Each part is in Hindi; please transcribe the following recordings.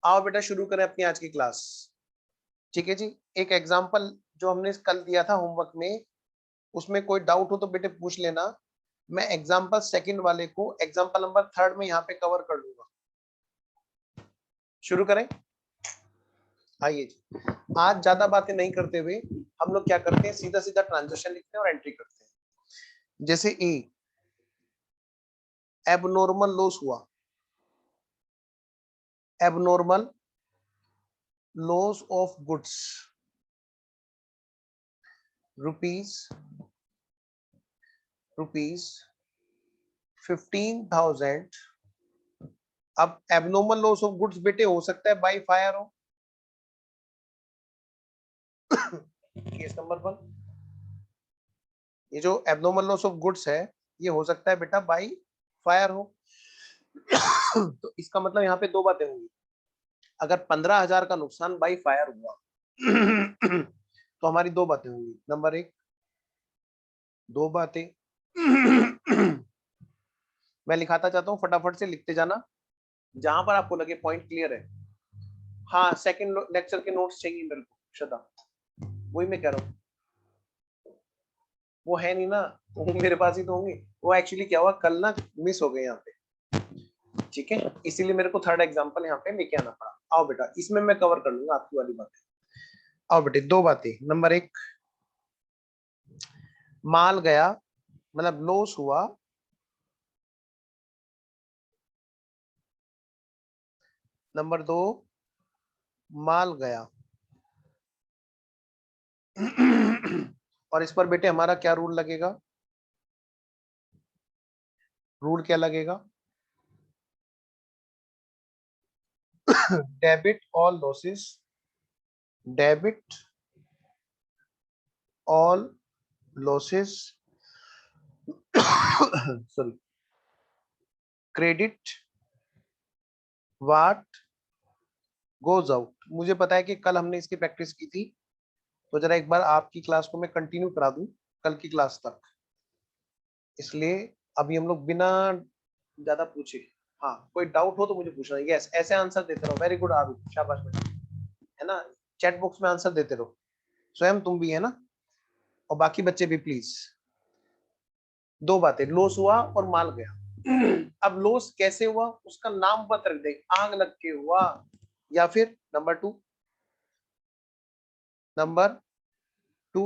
आओ बेटा शुरू करें अपनी आज की क्लास। ठीक है जी। एक एग्जांपल जो हमने कल दिया था होमवर्क में, उसमें कोई डाउट हो तो बेटे पूछ लेना। मैं एग्जांपल सेकंड वाले को एग्जांपल नंबर थर्ड में यहाँ पे कवर कर लूंगा। शुरू करें। आइए जी। आज ज्यादा बातें नहीं करते हुए हम लोग क्या करते हैं, सीधा सीधा ट्रांजेक्शन लिखते हैं और एंट्री करते हैं। जैसे ए, एबनॉर्मल लॉस हुआ। Abnormal loss of goods rupees 15,000। अब एबनॉर्मल लॉस ऑफ गुड्स बेटे हो सकता है बाय फायर हो। केस नंबर 1, ये जो एबनॉर्मल लॉस ऑफ गुड्स है ये हो सकता है बेटा बाय फायर हो। तो इसका मतलब यहाँ पे दो बातें होंगी। अगर 15,000 का नुकसान बाय फायर हुआ तो हमारी दो बातें होंगी। नंबर एक, दो बातें। मैं लिखाता चाहता हूँ, फटाफट से लिखते जाना जहां पर आपको लगे पॉइंट क्लियर है। हाँ, सेकंड लेक्चर के नोट्स चाहिए मेरे को श्रद्धा, वही मैं कह रहा हूँ। वो है नहीं ना, वो मेरे पास ही तो होंगे। वो एक्चुअली क्या हुआ, कल ना मिस हो गए यहाँ पे। ठीक है, इसीलिए मेरे को थर्ड एग्जांपल यहाँ पे लेके आना पड़ा। आओ बेटा, इसमें मैं कवर कर लूंगा आपकी वाली बातें। आओ बेटे, दो बातें। नंबर एक, माल गया मतलब लॉस हुआ। नंबर दो, माल गया। और इस पर बेटे हमारा क्या रूल लगेगा? रूल क्या लगेगा? Debit all losses, debit all losses, sorry, credit what goes out. मुझे पता है कि कल हमने इसकी प्रैक्टिस की थी, तो जरा एक बार आपकी क्लास को मैं कंटिन्यू करा दूं कल की क्लास तक। इसलिए अभी हम लोग बिना ज्यादा पूछे, हाँ कोई डाउट हो तो मुझे पूछना। यस, ऐसे आंसर देते रहो। वेरी गुड आरू, शाबाश बेटा, है ना। चैट बॉक्स में आंसर देते रहो, स्वयं तुम भी, है ना, और बाकी बच्चे भी प्लीज। दो बातें, लॉस हुआ और माल गया। अब लॉस कैसे हुआ उसका नाम मत रख दे, आग लग के हुआ, या फिर number two, number two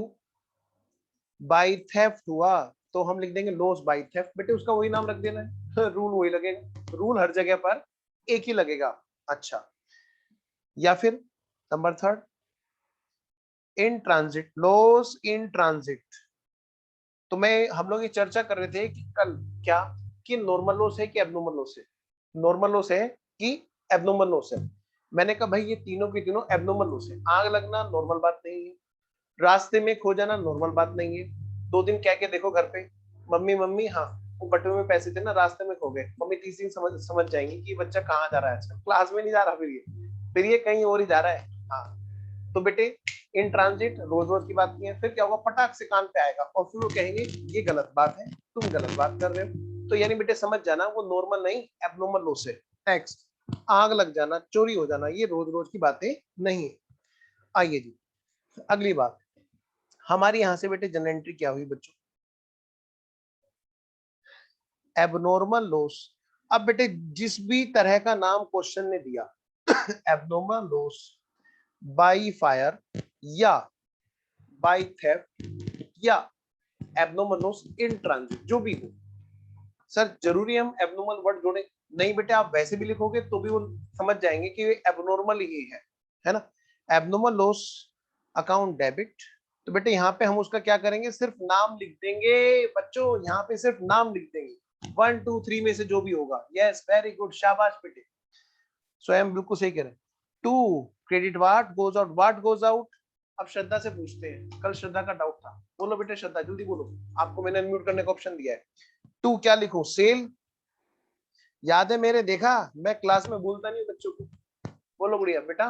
by theft हुआ, तो हम लिख देंगे लॉस बाई थेफ्ट। बेटे उसका वही नाम रख देना है। रूल वही लगेगा, रूल हर जगह पर एक ही लगेगा। अच्छा, या फिर number third, in transit, loss in transit. तो मैं हम लोग ये चर्चा कर रहे थे कि कल क्या, कि नॉर्मल लॉस है कि एबनॉर्मल लॉस है, नॉर्मल लॉस है कि एबनॉर्मल लॉस है। मैंने कहा भाई ये तीनों के तीनों एबनॉर्मल लॉस है। आग लगना नॉर्मल बात नहीं है, रास्ते में खो जाना नॉर्मल बात नहीं है। 2 दिन कह के देखो घर पे, मम्मी मम्मी हाँ वो बटुए में पैसे थे ना, रास्ते में खो गए। मम्मी 30 दिन समझ जाएंगी कि बच्चा कहाँ जा रहा है, आजकल क्लास में नहीं जा रहा, फिर ये कहीं और ही जा रहा है। हाँ, तो बेटे इन ट्रांजिट रोज रोज की बात नहीं है। फिर क्या होगा, पटाख से कान पे आएगा और फिर वो कहेंगे ये गलत बात है, तुम गलत बात कर रहे हो। तो यानी बेटे समझ जाना, वो नॉर्मल नहीं एबनॉर्मल लॉस है। नेक्स्ट, आग लग जाना, चोरी हो जाना, ये रोज रोज की बातें नहीं है। आइए जी, अगली बात, हमारी यहां से बेटे जनरल एंट्री क्या हुई बच्चों? Abnormal loss. अब बेटे जिस भी तरह का नाम क्वेश्चन ने दिया, एबनॉर्मल लॉस बाई फायर या बाई थेफ्ट या एबनॉर्मल लॉस इन ट्रांजिट, जो भी हो, सर जरूरी हम एबनॉर्मल वर्ड जोड़े? नहीं बेटे, आप वैसे भी लिखोगे तो भी वो समझ जाएंगे कि एबनॉर्मल ही है ना। एबनॉर्मल लॉस अकाउंट डेबिट, तो बेटे यहाँ पे हम उसका क्या करेंगे, सिर्फ नाम लिख देंगे बच्चों, यहाँ पे सिर्फ नाम लिख देंगे 1 2 3 में से जो भी होगा। यस वेरी गुड, शाबाश बेटे, स्वयं बिल्कुल सही कह रहे हैं। To, credit what goes out. अब श्रद्धा से पूछते हैं, कल श्रद्धा का डाउट था। बोलो बेटे श्रद्धा, जल्दी बोलो, आपको मैंने अनम्यूट करने का ऑप्शन दिया है। टू क्या लिखूं, सेल? याद है मेरे, देखा मैं क्लास में बोलता नहीं बच्चों को। बोलो गुड़िया बेटा,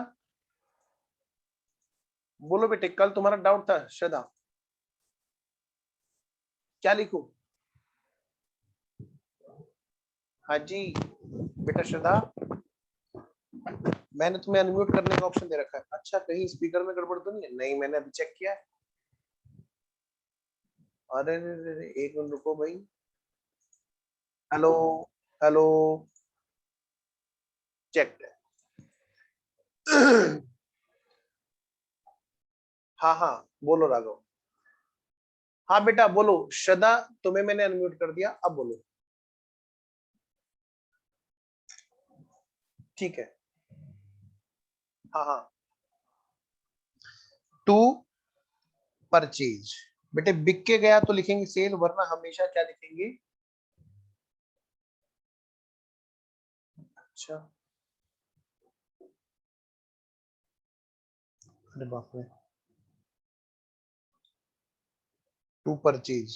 बोलो बेटे, कल तुम्हारा डाउट था श्रद्धा, क्या लिखूं? हाँ जी बेटा श्रद्धा, मैंने तुम्हें अनम्यूट करने का ऑप्शन दे रखा है। अच्छा, कहीं स्पीकर में गड़बड़ तो नहीं है? नहीं, मैंने अभी चेक किया है। अरे एक मिनट रुको भाई। Hello, hello, check. हाँ हाँ, बोलो राघव। हाँ बेटा बोलो। श्रद्धा, तुम्हें मैंने अनम्यूट कर दिया, अब बोलो। ठीक है। हाँ हाँ। To purchase. बेटे बिक के गया तो लिखेंगे सेल, वरना हमेशा क्या लिखेंगे? अच्छा, अरे बाप रे। To purchase.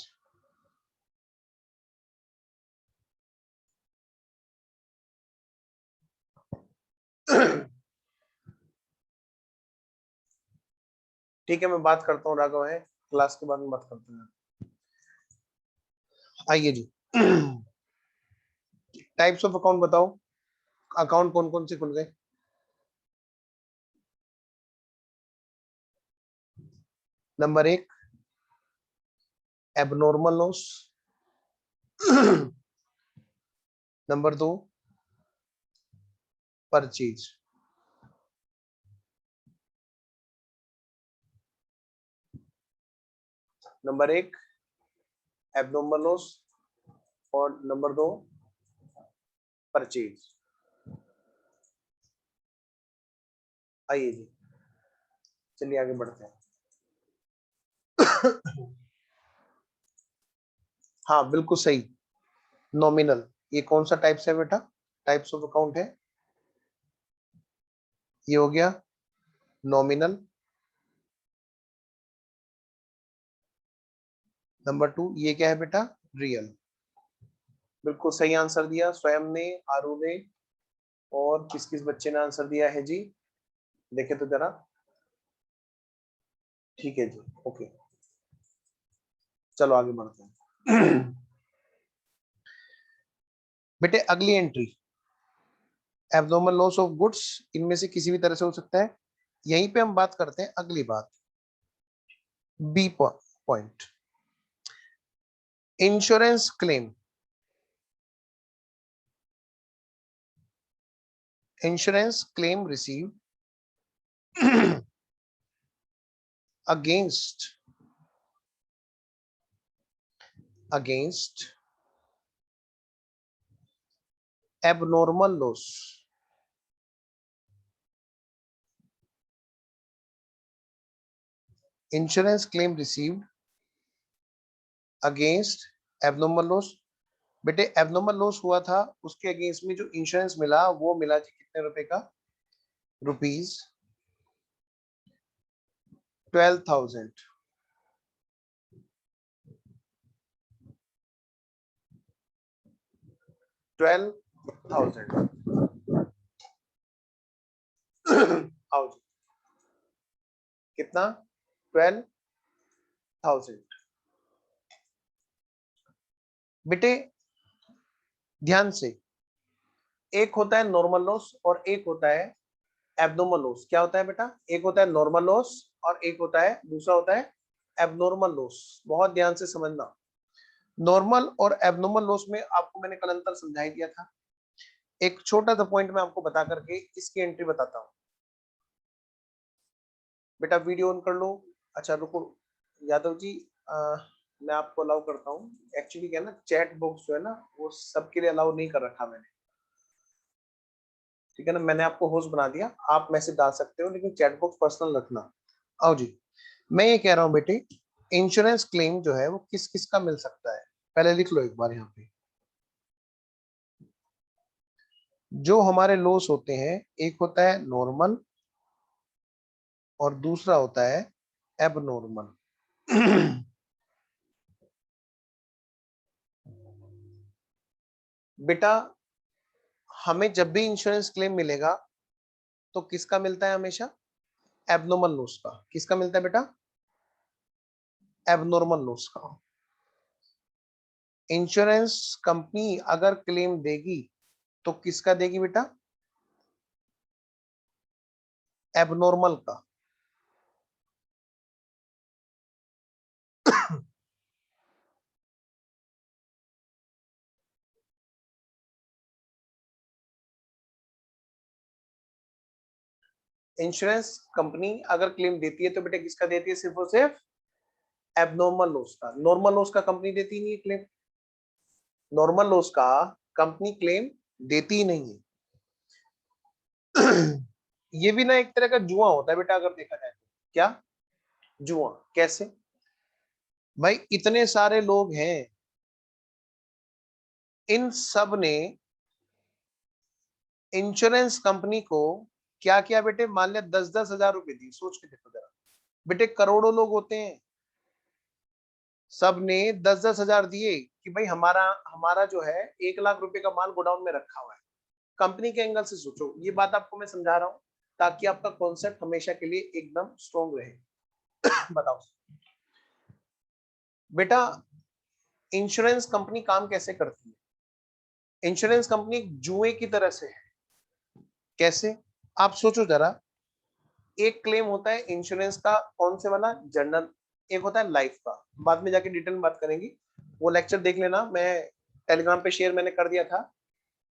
ठीक है, मैं बात करता हूँ राघव है, क्लास के बाद में बात करते हैं। आइए जी। टाइप्स ऑफ अकाउंट बताओ। अकाउंट कौन कौन से खुल गए? नंबर एक, एबनॉर्मल लॉस। नंबर दो, परचेज। नंबर एक, एबनॉर्मल लॉस, और नंबर दो, परचेज। आइए जी, चलिए आगे बढ़ते हैं। हाँ बिल्कुल सही। नॉमिनल, ये कौन सा टाइप्स है बेटा? टाइप्स ऑफ अकाउंट है, ये हो गया नॉमिनल। नंबर टू, ये क्या है बेटा? रियल। बिल्कुल सही आंसर दिया स्वयं ने, आरू ने, और किस किस बच्चे ने आंसर दिया है जी? देखे तो जरा। ठीक है जी, ओके। चलो आगे बढ़ते हैं। बेटे अगली entry, abnormal loss of goods, इनमें से किसी भी तरह से हो सकता है। यहीं पे हम बात करते हैं अगली बात, B point, insurance claim. Insurance claim receive against against abnormal loss. Insurance claim received against abnormal loss। बेटे एबनॉर्मल लॉस हुआ था, उसके अगेंस्ट में जो इंश्योरेंस मिला वो मिला जी कितने रुपए का? रुपीज 12,000। 12,000। आओ जी, कितना? 12,000। बेटे ध्यान से, एक होता है नॉर्मल लॉस और एक होता है एबनॉर्मल लॉस। क्या होता है बेटा? एक होता है नॉर्मल लॉस और एक होता है, दूसरा होता है एबनॉर्मल लॉस। बहुत ध्यान से समझना। नॉर्मल और एबनॉर्मल लॉस में आपको मैंने कल अंतर समझा ही दिया था। एक छोटा सा पॉइंट मैं आपको बता करके इसकी एंट्री बताता हूँ। बेटा वीडियो ऑन कर लो। अच्छा रुको, यादव जी, मैं आपको अलाउ करता हूँ। एक्चुअली क्या है ना, चैट बॉक्स जो है ना वो सबके लिए अलाउ नहीं कर रखा मैंने। ठीक है ना, मैंने आपको होस्ट बना दिया, आप मैसेज डाल सकते हो, लेकिन चैट बॉक्स पर्सनल रखना। आओ जी, मैं ये कह रहा हूँ बेटे, इंश्योरेंस क्लेम जो है वो किस किस का मिल सकता है, पहले लिख लो एक बार यहाँ पे। जो हमारे लॉस होते हैं, एक होता है नॉर्मल और दूसरा होता है एबनॉर्मल। बेटा हमें जब भी इंश्योरेंस क्लेम मिलेगा तो किसका मिलता है हमेशा? एबनॉर्मल लॉस का। किसका मिलता है बेटा? एबनॉर्मल लॉस का। इंश्योरेंस कंपनी अगर क्लेम देगी तो किसका देगी बेटा? एबनॉर्मल का। इंश्योरेंस कंपनी अगर क्लेम देती है तो बेटा किसका देती है? सिर्फ और सिर्फ एबनॉर्मल लॉस का। नॉर्मल लॉस का कंपनी देती नहीं है क्लेम। नॉर्मल लॉस का कंपनी क्लेम देती ही नहीं है। ये भी ना एक तरह का जुआ होता है बेटा, अगर देखा जाए तो। क्या जुआ? कैसे भाई? इतने सारे लोग हैं, इन सब ने इंश्योरेंस कंपनी को क्या किया बेटे? मान लिया 10-10 हजार रुपए दी। सोच के देखो जरा बेटे, करोड़ों लोग होते हैं, सब ने 10-10 हजार दिए कि भाई हमारा हमारा जो है 1 लाख रुपए का माल गोडाउन में रखा हुआ है। कंपनी के एंगल से सोचो, ये बात आपको मैं समझा रहा हूं ताकि आपका कॉन्सेप्ट हमेशा के लिए एकदम स्ट्रॉन्ग रहे। बताओ बेटा, इंश्योरेंस कंपनी काम कैसे करती है? इंश्योरेंस कंपनी एक जुए की तरह से है। कैसे? आप सोचो जरा। एक क्लेम होता है इंश्योरेंस का, कौन से वाला? जनरल। एक होता है लाइफ का, बाद में जाके डिटेल में बात करेंगे। वो लेक्चर देख लेना, मैं टेलीग्राम पे शेयर मैंने कर दिया था,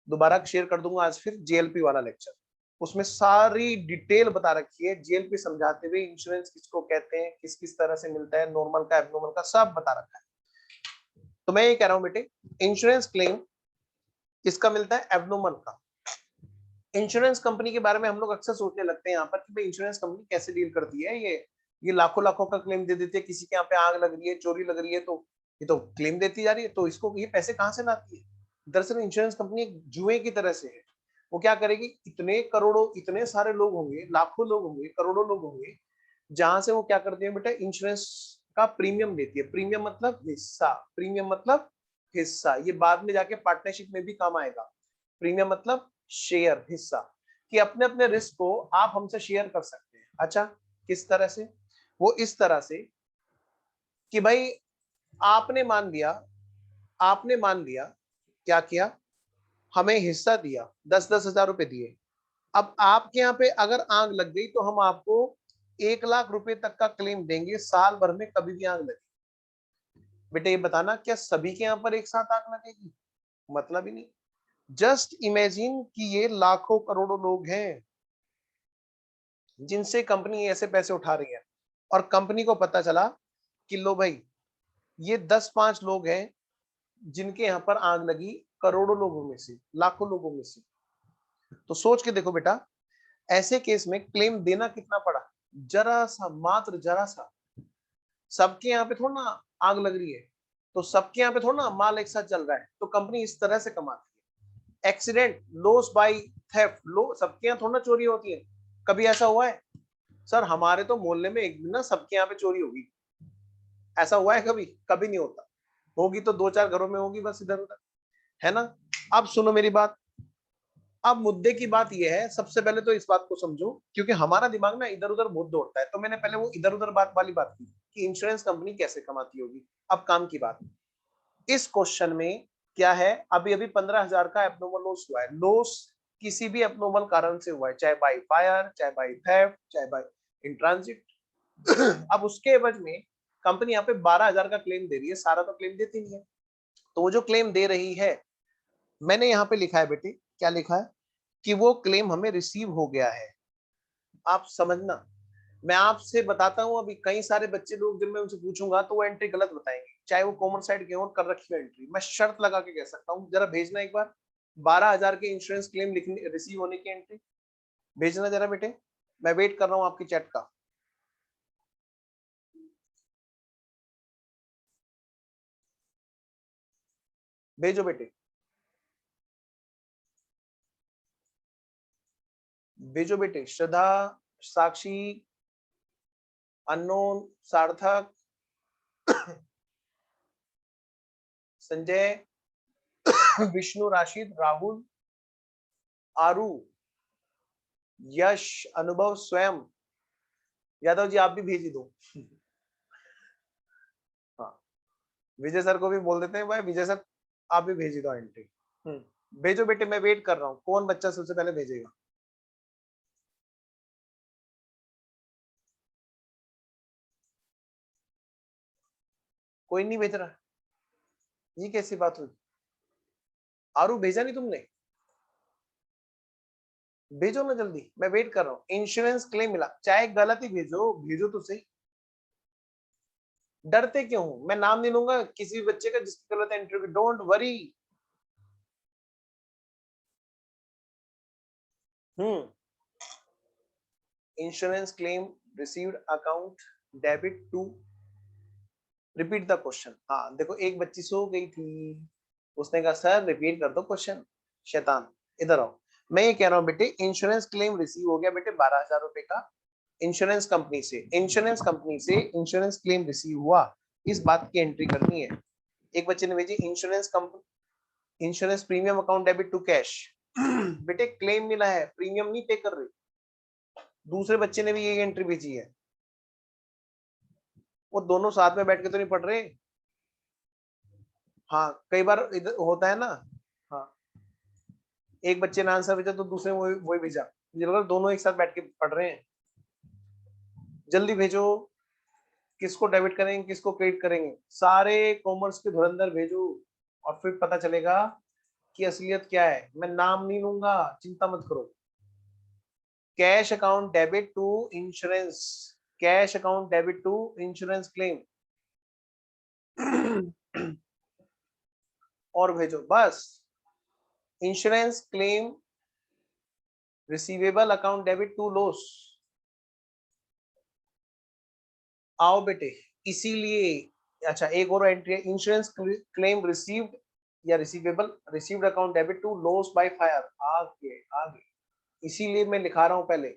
दोबारा शेयर कर दूंगा आज फिर, जेएलपी वाला लेक्चर। उसमें सारी डिटेल बता रखी है, जेएलपी समझाते हुए इंश्योरेंस किसको कहते हैं, किस किस तरह से मिलता है, नॉर्मल का एबनॉर्मल का सब बता रखा है। तो मैं ये कह रहा हूं बेटे, इंश्योरेंस क्लेम किसका मिलता है? एबनॉर्मल का। इंश्योरेंस कंपनी के बारे में हम लोग अक्सर सोचने लगते हैं यहाँ पर कि भाई इंश्योरेंस कंपनी कैसे डील करती है। ये लाखों लाखों का क्लेम दे देती है, किसी के यहाँ पे आग लग रही है, चोरी लग रही है, तो ये तो क्लेम देती जा रही है, तो इसको ये पैसे कहाँ से लाती है? दरअसल इंश्योरेंस कंपनी एक जुए की तरह से है। वो क्या करेगी? इतने करोड़ों, इतने सारे लोग होंगे, लाखों लोग होंगे, करोड़ों लोग होंगे, जहां से वो क्या करती है बेटा? इंश्योरेंस का प्रीमियम देती है। प्रीमियम मतलब हिस्सा, प्रीमियम मतलब हिस्सा। ये बाद में जाके पार्टनरशिप में भी काम आएगा। प्रीमियम मतलब शेयर, हिस्सा, कि अपने अपने रिस्क को आप हमसे शेयर कर सकते हैं। अच्छा, किस तरह से? वो इस तरह से कि भाई आपने मान लिया, आपने मान लिया, क्या किया? हमें हिस्सा दिया, 10-10 हजार रुपए दिए। अब आपके यहाँ पे अगर आग लग गई तो हम आपको 1 लाख रुपए तक का क्लेम देंगे, साल भर में कभी भी आग लगे। बेटे ये बताना, क्या सभी के यहाँ पर एक साथ आग लगेगी? मतलब ही नहीं। जस्ट इमेजिन कि ये लाखों करोड़ों लोग हैं जिनसे कंपनी ऐसे पैसे उठा रही है, और कंपनी को पता चला कि लो भाई, ये 10-5 लोग हैं जिनके यहाँ पर आग लगी, करोड़ों लोगों में से, लाखों लोगों में से। तो सोच के देखो बेटा, ऐसे केस में क्लेम देना कितना पड़ा? जरा सा, मात्र जरा सा। सबके यहाँ पे थोड़ा ना आग लग रही है, तो सबके यहाँ पे थोड़ा ना माल एक साथ चल रहा है, तो कंपनी इस तरह से कमाती है। एक्सीडेंट, लॉस बाय थेफ्ट, लो सबके यहाँ थोड़ा ना चोरी होती है। कभी ऐसा हुआ है? सर हमारे तो मोहल्ले में एक दिन ना सबके यहाँ पे चोरी होगी, ऐसा हुआ है कभी? कभी नहीं होता। होगी तो 2-4 घरों में होगी बस, इधर उधर, है ना? अब सुनो मेरी बात। अब मुद्दे की बात यह है, सबसे पहले तो इस बात को समझो, क्योंकि हमारा दिमाग ना इधर उधर बहुत दौड़ता है, तो मैंने पहले वो इधर उधर बात वाली बात की कि इंश्योरेंस कंपनी कैसे कमाती होगी। अब काम की बात, इस क्वेश्चन में क्या है? अभी अभी 15 हजार का एब्नॉर्मल लॉस हुआ है। लॉस किसी भी एब्नॉर्मल कारण से हुआ है, चाहे बाय फायर, चाहे बाय थेफ्ट, चाहे बाय इन ट्रांजिट। अब उसके एवज में कंपनी यहाँ पे 12 हजार का क्लेम दे रही है, सारा तो क्लेम देती नहीं है। तो वो जो क्लेम दे रही है, मैंने यहाँ पे लिखा है बेटे, क्या लिखा है? कि वो क्लेम हमें रिसीव हो गया है। आप समझना, मैं आपसे बताता हूँ, अभी कई सारे बच्चे लोग जब मैं उनसे पूछूंगा तो वो एंट्री गलत बताएंगे, चाहे वो कॉमर्स साइड के हो, कर रखी हो एंट्री। मैं शर्त लगा के कह सकता हूँ, जरा भेजना एक बार 12 हजार के इंश्योरेंस क्लेम लिखने, रिसीव होने की एंट्री भेजना जरा बेटे। मैं वेट कर रहा हूँ आपकी चैट का। भेजो बेटे, भेजो बेटे। श्रद्धा, साक्षी, अननोन, सार्थक, संजय, विष्णु, राशिद, राहुल, आरू, यश, अनुभव, स्वयं। यादव जी आप भी भेज दो। हाँ, विजय सर को भी बोल देते हैं, भाई विजय सर आप भी भेज दो एंट्री। भेजो बेटे, मैं वेट कर रहा हूँ, कौन बच्चा सबसे पहले भेजेगा? कोई नहीं भेज रहा, ये कैसी बात हुई? आरू भेजा नहीं तुमने? भेजो ना जल्दी, मैं वेट कर रहा हूँ। इंश्योरेंस क्लेम मिला, चाहे गलत ही भेजो, भेजो तो सही। डरते क्यों? मैं नाम नहीं लूंगा किसी भी बच्चे का जिसकी गलत एंट्री होगी, don't worry. Insurance claim received account debit to, repeat the question. हाँ देखो, एक बच्ची सो गई थी, उसने कहा सर रिपीट कर दो क्वेश्चन। शैतान, इधर आओ। मैं ये कह रहा हूँ बेटे, इंश्योरेंस क्लेम रिसीव हो गया बेटे 12,000 रुपए का इंश्योरेंस कंपनी से। इंश्योरेंस कंपनी से इंश्योरेंस क्लेम रिसीव हुआ, इस बात की एंट्री करनी है। एक बच्चे ने भेजी insurance company, insurance premium account debit to cash. बेटे क्लेम मिला है, प्रीमियम नहीं पे कर रही। दूसरे बच्चे ने भी ये एंट्री भेजी है। वो दोनों साथ में बैठ के तो नहीं पढ़ रहे। हाँ कई बार इधर होता है ना। हाँ, एक बच्चे ने आंसर भेजा तो दूसरे वही वही भेजा, मुझे लगा दोनों एक साथ बैठ के पढ़ रहे हैं। जल्दी भेजो, किसको डेबिट करेंगे किसको क्रेडिट करेंगे, सारे कॉमर्स के धुरंधर भेजो, और फिर पता चलेगा कि असलियत क्या है। मैं नाम नहीं लूंगा, चिंता मत करो। Cash account debit to insurance, cash account debit to insurance claim. और भेजो बस। Insurance claim receivable account debit to loss. आओ बेटे, इसीलिए। अच्छा एक और एंट्री है, इंश्योरेंस क्लेम रिसीव्ड या receivable, received account debit to loss by fire. आगे आगे, इसीलिए मैं लिखा रहा हूं पहले।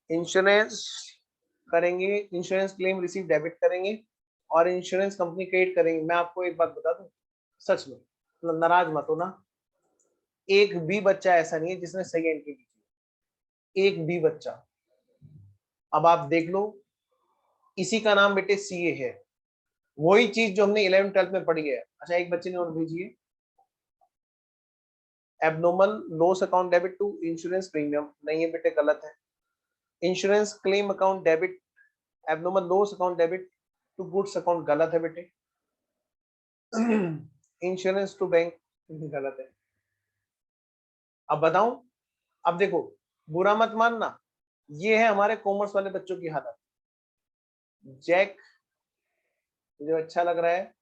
इंश्योरेंस करेंगे, इंश्योरेंस क्लेम रिसीव डेबिट करेंगे, और इंश्योरेंस कंपनी क्रेडिट करेंगे। मैं आपको एक बात बता दूं, सच में, मतलब नाराज मत हो ना, एक भी बच्चा ऐसा नहीं है जिसने सही एंट्री की, एक भी बच्चा। अब आप देख लो, इसी का नाम बेटे सीए है, वही चीज जो हमने 11 12 में पढ़ी है। अच्छा एक बच्चे ने और भेजी है, abnormal loss account debit to insurance premium. नहीं है बेटे, गलत है। Insurance claim account debit, abnormal loss account debit to goods account, गलत है बेटे। इंश्योरेंस टू बैंक, गलत है। अब बताऊं, अब देखो, बुरा मत मानना, ये है हमारे कॉमर्स वाले बच्चों की हालत। जैक, मुझे अच्छा लग रहा है।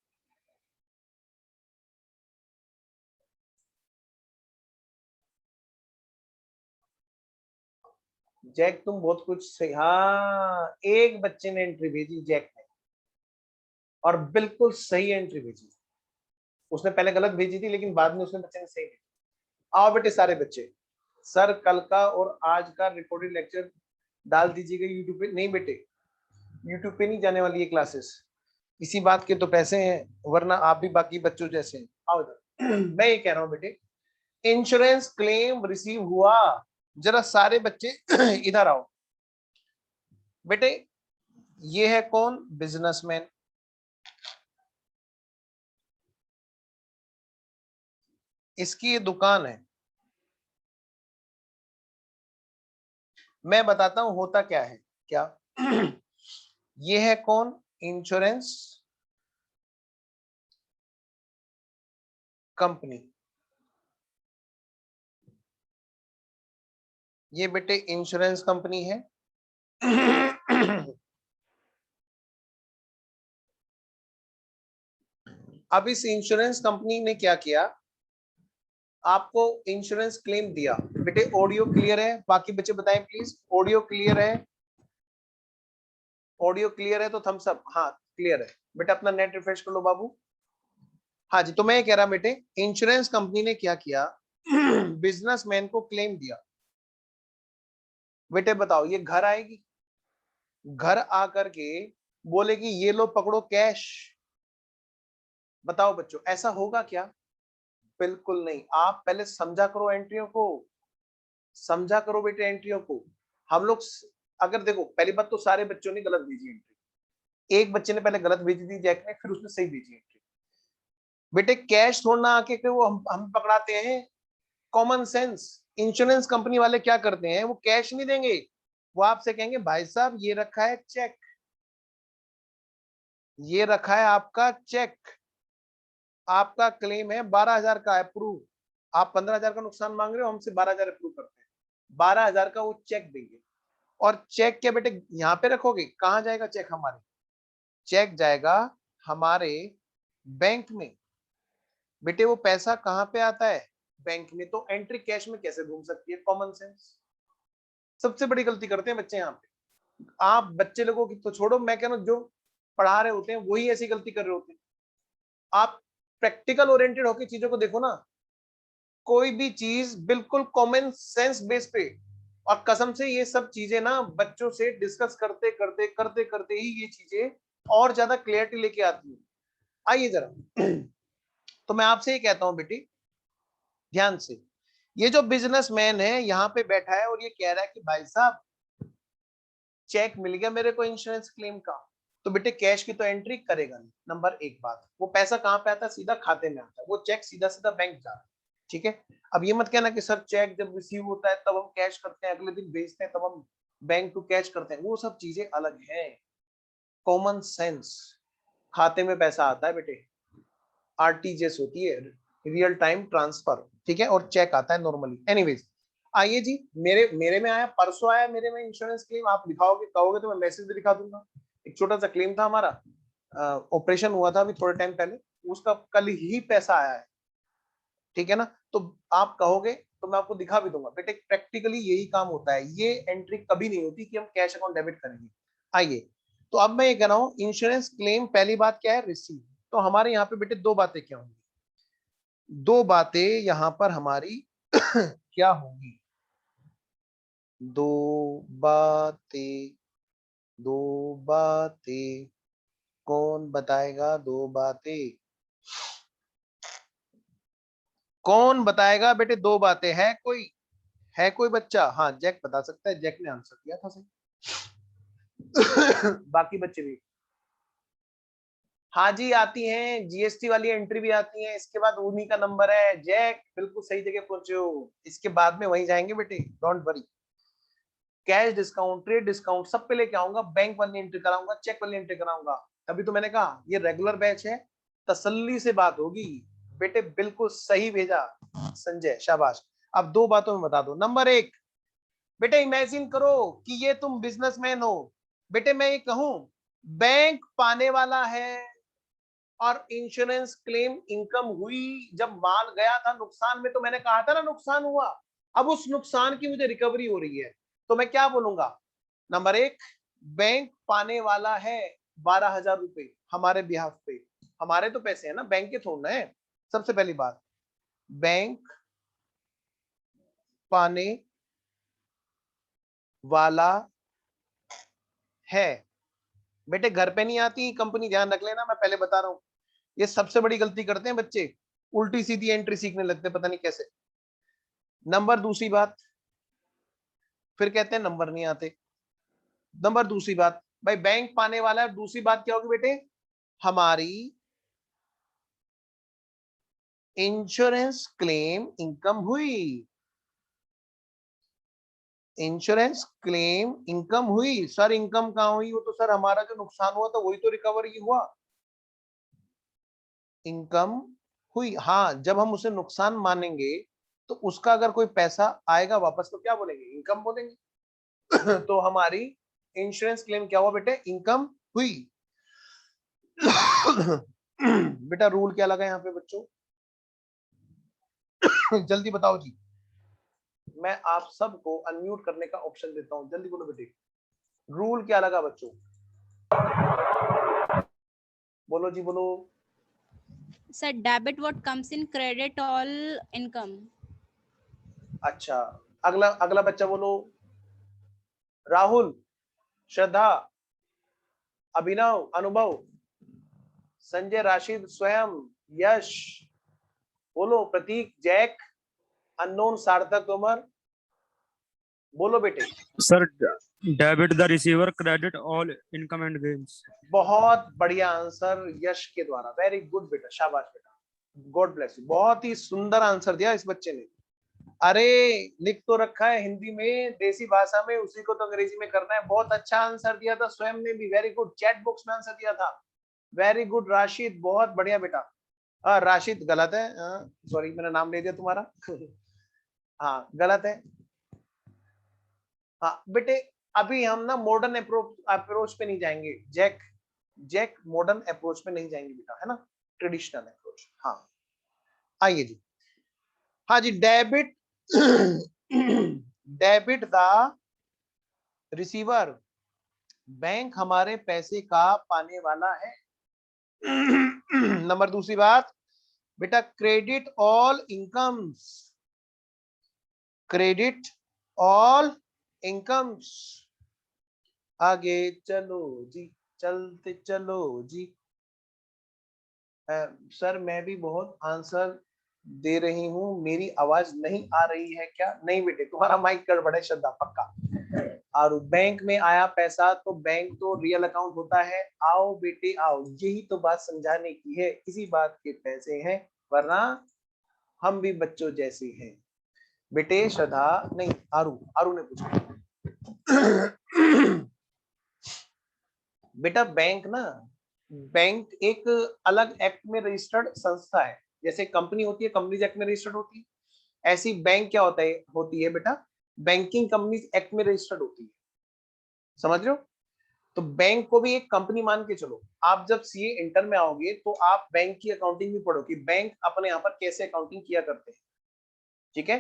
जैक तुम बहुत कुछ सही, हाँ एक बच्चे ने एंट्री भेजी जैक ने, और बिल्कुल सही एंट्री भेजी। उसने पहले गलत भेजी थी, लेकिन बाद में उसने बच्चे ने सही भेजी। आओ बेटे सारे बच्चे, सर कल का और आज का रिकॉर्डेड लेक्चर डाल दीजिएगा यूट्यूब पे। नहीं बेटे, यूट्यूब पे नहीं जाने वाली ये क्लासेस, इसी बात के तो पैसे हैं, वरना आप भी बाकी बच्चों जैसे हैं। आओ इधर। मैं ये कह रहा हूँ बेटे, इंश्योरेंस क्लेम रिसीव हुआ, जरा सारे बच्चे इधर आओ। बेटे ये है कौन? बिजनेसमैन। इसकी ये दुकान है। मैं बताता हूं होता क्या है। क्या? ये है कौन? Insurance company. ये बेटे इंश्योरेंस कंपनी है। अब इस इंश्योरेंस कंपनी ने क्या किया, आपको इंश्योरेंस क्लेम दिया। बेटे ऑडियो क्लियर है? बाकी बच्चे बताएं प्लीज, ऑडियो क्लियर है? ऑडियो क्लियर है तो थम्स अप। हाँ क्लियर है बेटा, अपना नेट रिफ्रेश कर लो बाबू। हाँ जी, तो मैं ये कह रहा बेटे, इंश्योरेंस कंपनी ने क्या किया, बिजनेसमैन को क्लेम दिया। बेटे बताओ, ये घर आएगी, घर आकर के बोलेगी ये लो पकड़ो कैश। बताओ बच्चों, ऐसा होगा क्या? बिल्कुल नहीं। आप पहले समझा करो एंट्रियों को, समझा करो बेटे एंट्रियों को। हम लोग अगर देखो, पहली बात तो सारे बच्चों ने गलत भेजी एंट्री, एक बच्चे ने पहले गलत भेजी थी जैक ने, फिर उसने सही भेजी एंट्री। बेटे कैश छोड़ना आके के वो हम पकड़ाते हैं, कॉमन सेंस। इंश्योरेंस कंपनी वाले क्या करते हैं, वो कैश नहीं देंगे, वो आपसे कहेंगे भाई साहब ये रखा है चेक, ये रखा है आपका चेक, आपका क्लेम है 12,000 का अप्रूव, आप 15,000 का नुकसान मांग रहे हो, हमसे 12,000 अप्रूव करते हैं, 12,000 का वो चेक देंगे। और चेक क्या बेटे यहाँ पे रखोगे, कहाँ जाएगा चेक हमारे, चेक जाएगा हमारे बैंक में। बेटे वो पैसा कहाँ पे आता है, बैंक में। तो एंट्री कैश में कैसे घूम सकती है, कॉमन सेंस। सबसे बड़ी गलती करते हैं बच्चे यहाँ पे। आप बच्चे लोगों की तो छोड़ो, मैं कह रहा हूँ जो पढ़ा रहे होते हैं वही ऐसी गलती कर रहे होते हैं। आप प्रैक्टिकल ओरिएंटेड होकर चीजों को देखो ना, कोई भी चीज बिल्कुल कॉमन सेंस बेस पे। और कसम से ये सब चीजें ना बच्चों से डिस्कस करते करते करते करते ही ये चीजें और ज्यादा क्लियरिटी लेके आती है। आइए जरा तो मैं आपसे ये कहता हूं बेटी, ध्यान से, ये जो बिजनेसमैन है यहाँ पे बैठा है और ये कह रहा है कि भाई साहब चेक मिल गया मेरे को इंश्योरेंस क्लेम का, तो बेटे कैश की तो एंट्री करेगा नहीं। नंबर एक बात, वो पैसा कहाँ पे आता है, सीधा खाते में आता है, वो चेक सीधा सीधा बैंक जा रहा है। ठीक है, अब ये मत कहना कि सर चेक जब रिसीव होता है तब हम कैश करते हैं, अगले दिन भेजते हैं तब हम बैंक टू कैश करते हैं, वो सब चीजें अलग है। कॉमन सेंस, खाते में पैसा आता है बेटे, आरटीजीएस होती है, रियल टाइम ट्रांसफर, ठीक है, और चेक आता है नॉर्मली। एनीवेज, आइए जी, मेरे मेरे में आया, परसों आया मेरे में इंश्योरेंस क्लेम। आप लिखाओगे कहोगे तो मैं मैसेज भी दिखा दूंगा। एक छोटा सा क्लेम था हमारा, ऑपरेशन हुआ था अभी थोड़े टाइम पहले, उसका कल ही पैसा आया है। ठीक है ना, तो आप कहोगे तो मैं आपको दिखा भी दूंगा। बेटे प्रैक्टिकली यही काम होता है, ये एंट्री कभी नहीं होती कि हम कैश अकाउंट डेबिट करेंगे। आइए, तो अब मैं ये कह रहा हूँ इंश्योरेंस क्लेम, पहली बात क्या है, रिसीव। तो हमारे यहाँ पे बेटे दो बातें क्या होंगी, दो बातें यहाँ पर हमारी क्या होंगी, दो बातें, दो बातें, कौन बताएगा दो बातें, कौन बताएगा बेटे दो बातें, है कोई, है कोई बच्चा, हाँ जैक बता सकता है, जैक ने आंसर दिया था सही। बाकी बच्चे भी, हाँ जी आती हैं, जीएसटी वाली एंट्री भी आती है, इसके बाद उन्हीं का नंबर है। जैक बिल्कुल सही जगह पहुंचे हो, इसके बाद में वहीं जाएंगे बेटे, don't worry. Cash discount, trade discount सब पे लेके आऊंगा, बैंक वाली एंट्री कराऊंगा, चेक वाली एंट्री कराऊंगा। तभी तो मैंने कहा ये रेगुलर बैच है, तसल्ली से बात होगी। बेटे बिल्कुल सही भेजा संजय, शाबाश। अब दो बातों में बता दो। नंबर एक, बेटे इमेजिन करो कि ये तुम बिजनेसमैन हो। बेटे मैं ये कहूं, बैंक पाने वाला है और इंश्योरेंस क्लेम इनकम हुई, जब माल गया था नुकसान में तो मैंने कहा था ना नुकसान हुआ, अब उस नुकसान की मुझे रिकवरी हो रही है, तो मैं क्या बोलूंगा, नंबर एक, बैंक पाने वाला है 12,000 रुपए हमारे बिहाफ पे, हमारे तो पैसे है ना, बैंक के थोड़ा है। सबसे पहली बात, बैंक पाने वाला है। बेटे घर पे नहीं आती कंपनी, ध्यान रख लेना, मैं पहले बता रहा हूं। ये सबसे बड़ी गलती करते हैं बच्चे, उल्टी सीधी एंट्री सीखने लगते पता नहीं कैसे। नंबर दूसरी बात, फिर कहते हैं नंबर नहीं आते। नंबर दूसरी बात, भाई बैंक पाने वाला है, दूसरी बात क्या होगी बेटे, हमारी इंश्योरेंस क्लेम इनकम हुई, इंश्योरेंस क्लेम इनकम हुई। सर इनकम कहां हुई, वो तो सर हमारा जो नुकसान हुआ था वही तो रिकवरी हुआ। इनकम हुई, हाँ जब हम उसे नुकसान मानेंगे तो उसका अगर कोई पैसा आएगा वापस तो क्या बोलेंगे, इनकम बोलेंगे। तो हमारी इंश्योरेंस क्लेम क्या हुआ बेटे, इनकम हुई। बेटा रूल क्या लगा यहाँ पे बच्चों, जल्दी बताओ जी। मैं आप सबको अनम्यूट करने का ऑप्शन देता हूँ, जल्दी बोलो बेटे, रूल क्या लगा बच्चों, बोलो जी बोलो। Sir, debit what comes in, credit all income. अच्छा, अगला अगला बच्चा बोलो, राहुल, श्रद्धा, अभिनव, अनुभव, संजय, राशिद, स्वयं, यश, बोलो, प्रतीक, जैक, अननोन, सार्थक, उमर, बोलो बेटे। Sir debit the receiver, credit all income and gains. बहुत बढ़िया आंसर यश के द्वारा, वेरी गुड बेटा, शाबाश बेटा, गॉड ब्लेस यू, बहुत ही सुंदर आंसर दिया इस बच्चे ने। अरे लिख तो रखा है हिंदी में, देसी भाषा में, उसी को तो अंग्रेजी में करना है। बहुत अच्छा आंसर दिया था स्वयं ने भी, वेरी गुड, चैट बॉक्स में आंसर दिया था, वेरी गुड राशिद, बहुत बढ़िया बेटा। राशिद गलत है, सॉरी मैंने नाम ले दिया तुम्हारा। हाँ गलत है। हाँ बेटे, अभी हम ना मॉडर्न अप्रोच पे नहीं जाएंगे। जैक जैक मॉडर्न अप्रोच पे नहीं जाएंगे बेटा, है ना, ट्रेडिशनल अप्रोच। हाँ आइए जी। हाँ जी, debit debit the receiver, bank हमारे पैसे का पाने वाला है। नंबर दूसरी बात बेटा, credit all incomes, credit all incomes. आगे चलो जी, चलते चलो जी। सर मैं भी बहुत आंसर दे रही हूँ, मेरी आवाज नहीं आ रही है क्या? नहीं बेटे, तुम्हारा माइक गड़बड़ है, श्रद्धा पक्का। और बैंक में आया पैसा तो बैंक तो रियल अकाउंट होता है। आओ बेटे आओ, यही तो बात समझाने की है, इसी बात के पैसे हैं, वरना हम भी बच्चों जैसे हैं। बेटे श्रद्धा नहीं, आरू आरू ने पूछा। बेटा बैंक ना, बैंक एक अलग एक्ट में रजिस्टर्ड संस्था है। जैसे कंपनी होती है, कंपनीज एक्ट में रजिस्टर्ड होती है, ऐसी बैंक क्या होता है, होती है बेटा, बैंकिंग कंपनीज एक्ट में रजिस्टर्ड होती है। समझ रहे हो? तो बैंक को भी एक कंपनी मान के चलो। आप जब सीए इंटर में आओगे तो आप बैंक की अकाउंटिंग भी पढ़ो कि बैंक अपने यहाँ पर कैसे अकाउंटिंग किया करते हैं। ठीक है,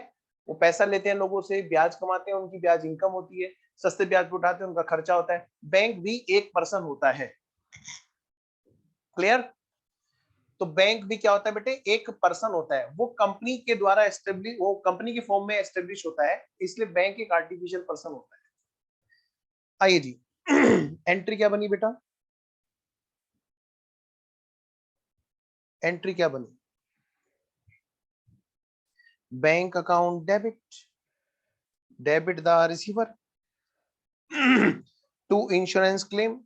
वो पैसा लेते हैं लोगों से, ब्याज कमाते हैं, उनकी ब्याज इनकम होती है, सस्ते ब्याज पे उठाते हैं, उनका खर्चा होता है। बैंक भी एक पर्सन होता है। क्लियर? तो बैंक भी क्या होता है बेटे, एक पर्सन होता है, वो कंपनी के द्वारा एस्टेब्लिश, वो कंपनी के फॉर्म में एस्टेब्लिश होता है, इसलिए बैंक एक आर्टिफिशियल पर्सन होता है। आइए जी। एंट्री क्या बनी बेटा, एंट्री क्या बनी? Bank account debit, debit the receiver to insurance claim,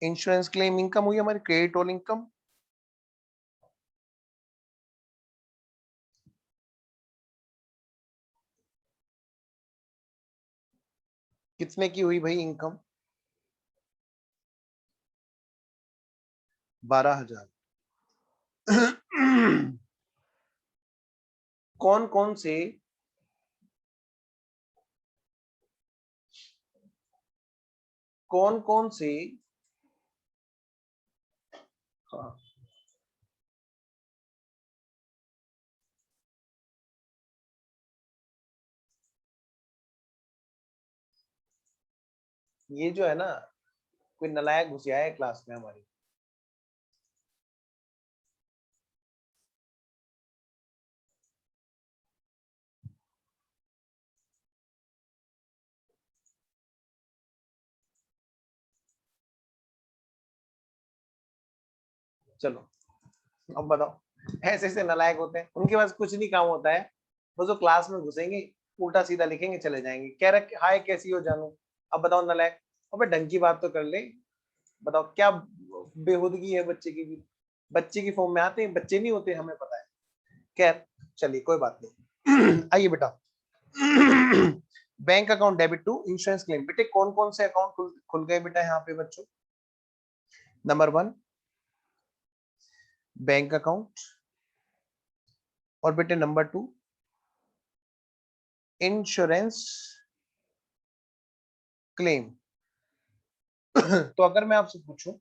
insurance claim income हुई हमारी, क्रेडिट ऑल इनकम। कितने की हुई भाई इनकम? 12,000। कौन कौन से कौन कौन से हाँ, ये जो है ना, कोई नलायक घुस आया है क्लास में हमारी। चलो अब बताओ, ऐसे ऐसे नलायक होते हैं, उनके पास कुछ नहीं काम होता है, वो जो क्लास में घुसेंगे, उल्टा सीधा लिखेंगे, चले जाएंगे, कह रहे हाय कैसी हो जानू। अब बताओ नलायक, अबे ढंग की बात तो कर ले। बताओ क्या बेहूदगी है बच्चे की भी, बच्चे की फॉर्म में आते हैं, बच्चे नहीं होते, हमें पता है। खैर चलिए कोई बात नहीं। आइए बेटा। Bank account debit to insurance claim. बेटे कौन कौन से अकाउंट खुल गए बेटा यहाँ पे बच्चों? नंबर 1 बैंक अकाउंट, और बेटे नंबर 2 इंश्योरेंस क्लेम। तो अगर मैं आपसे पूछूं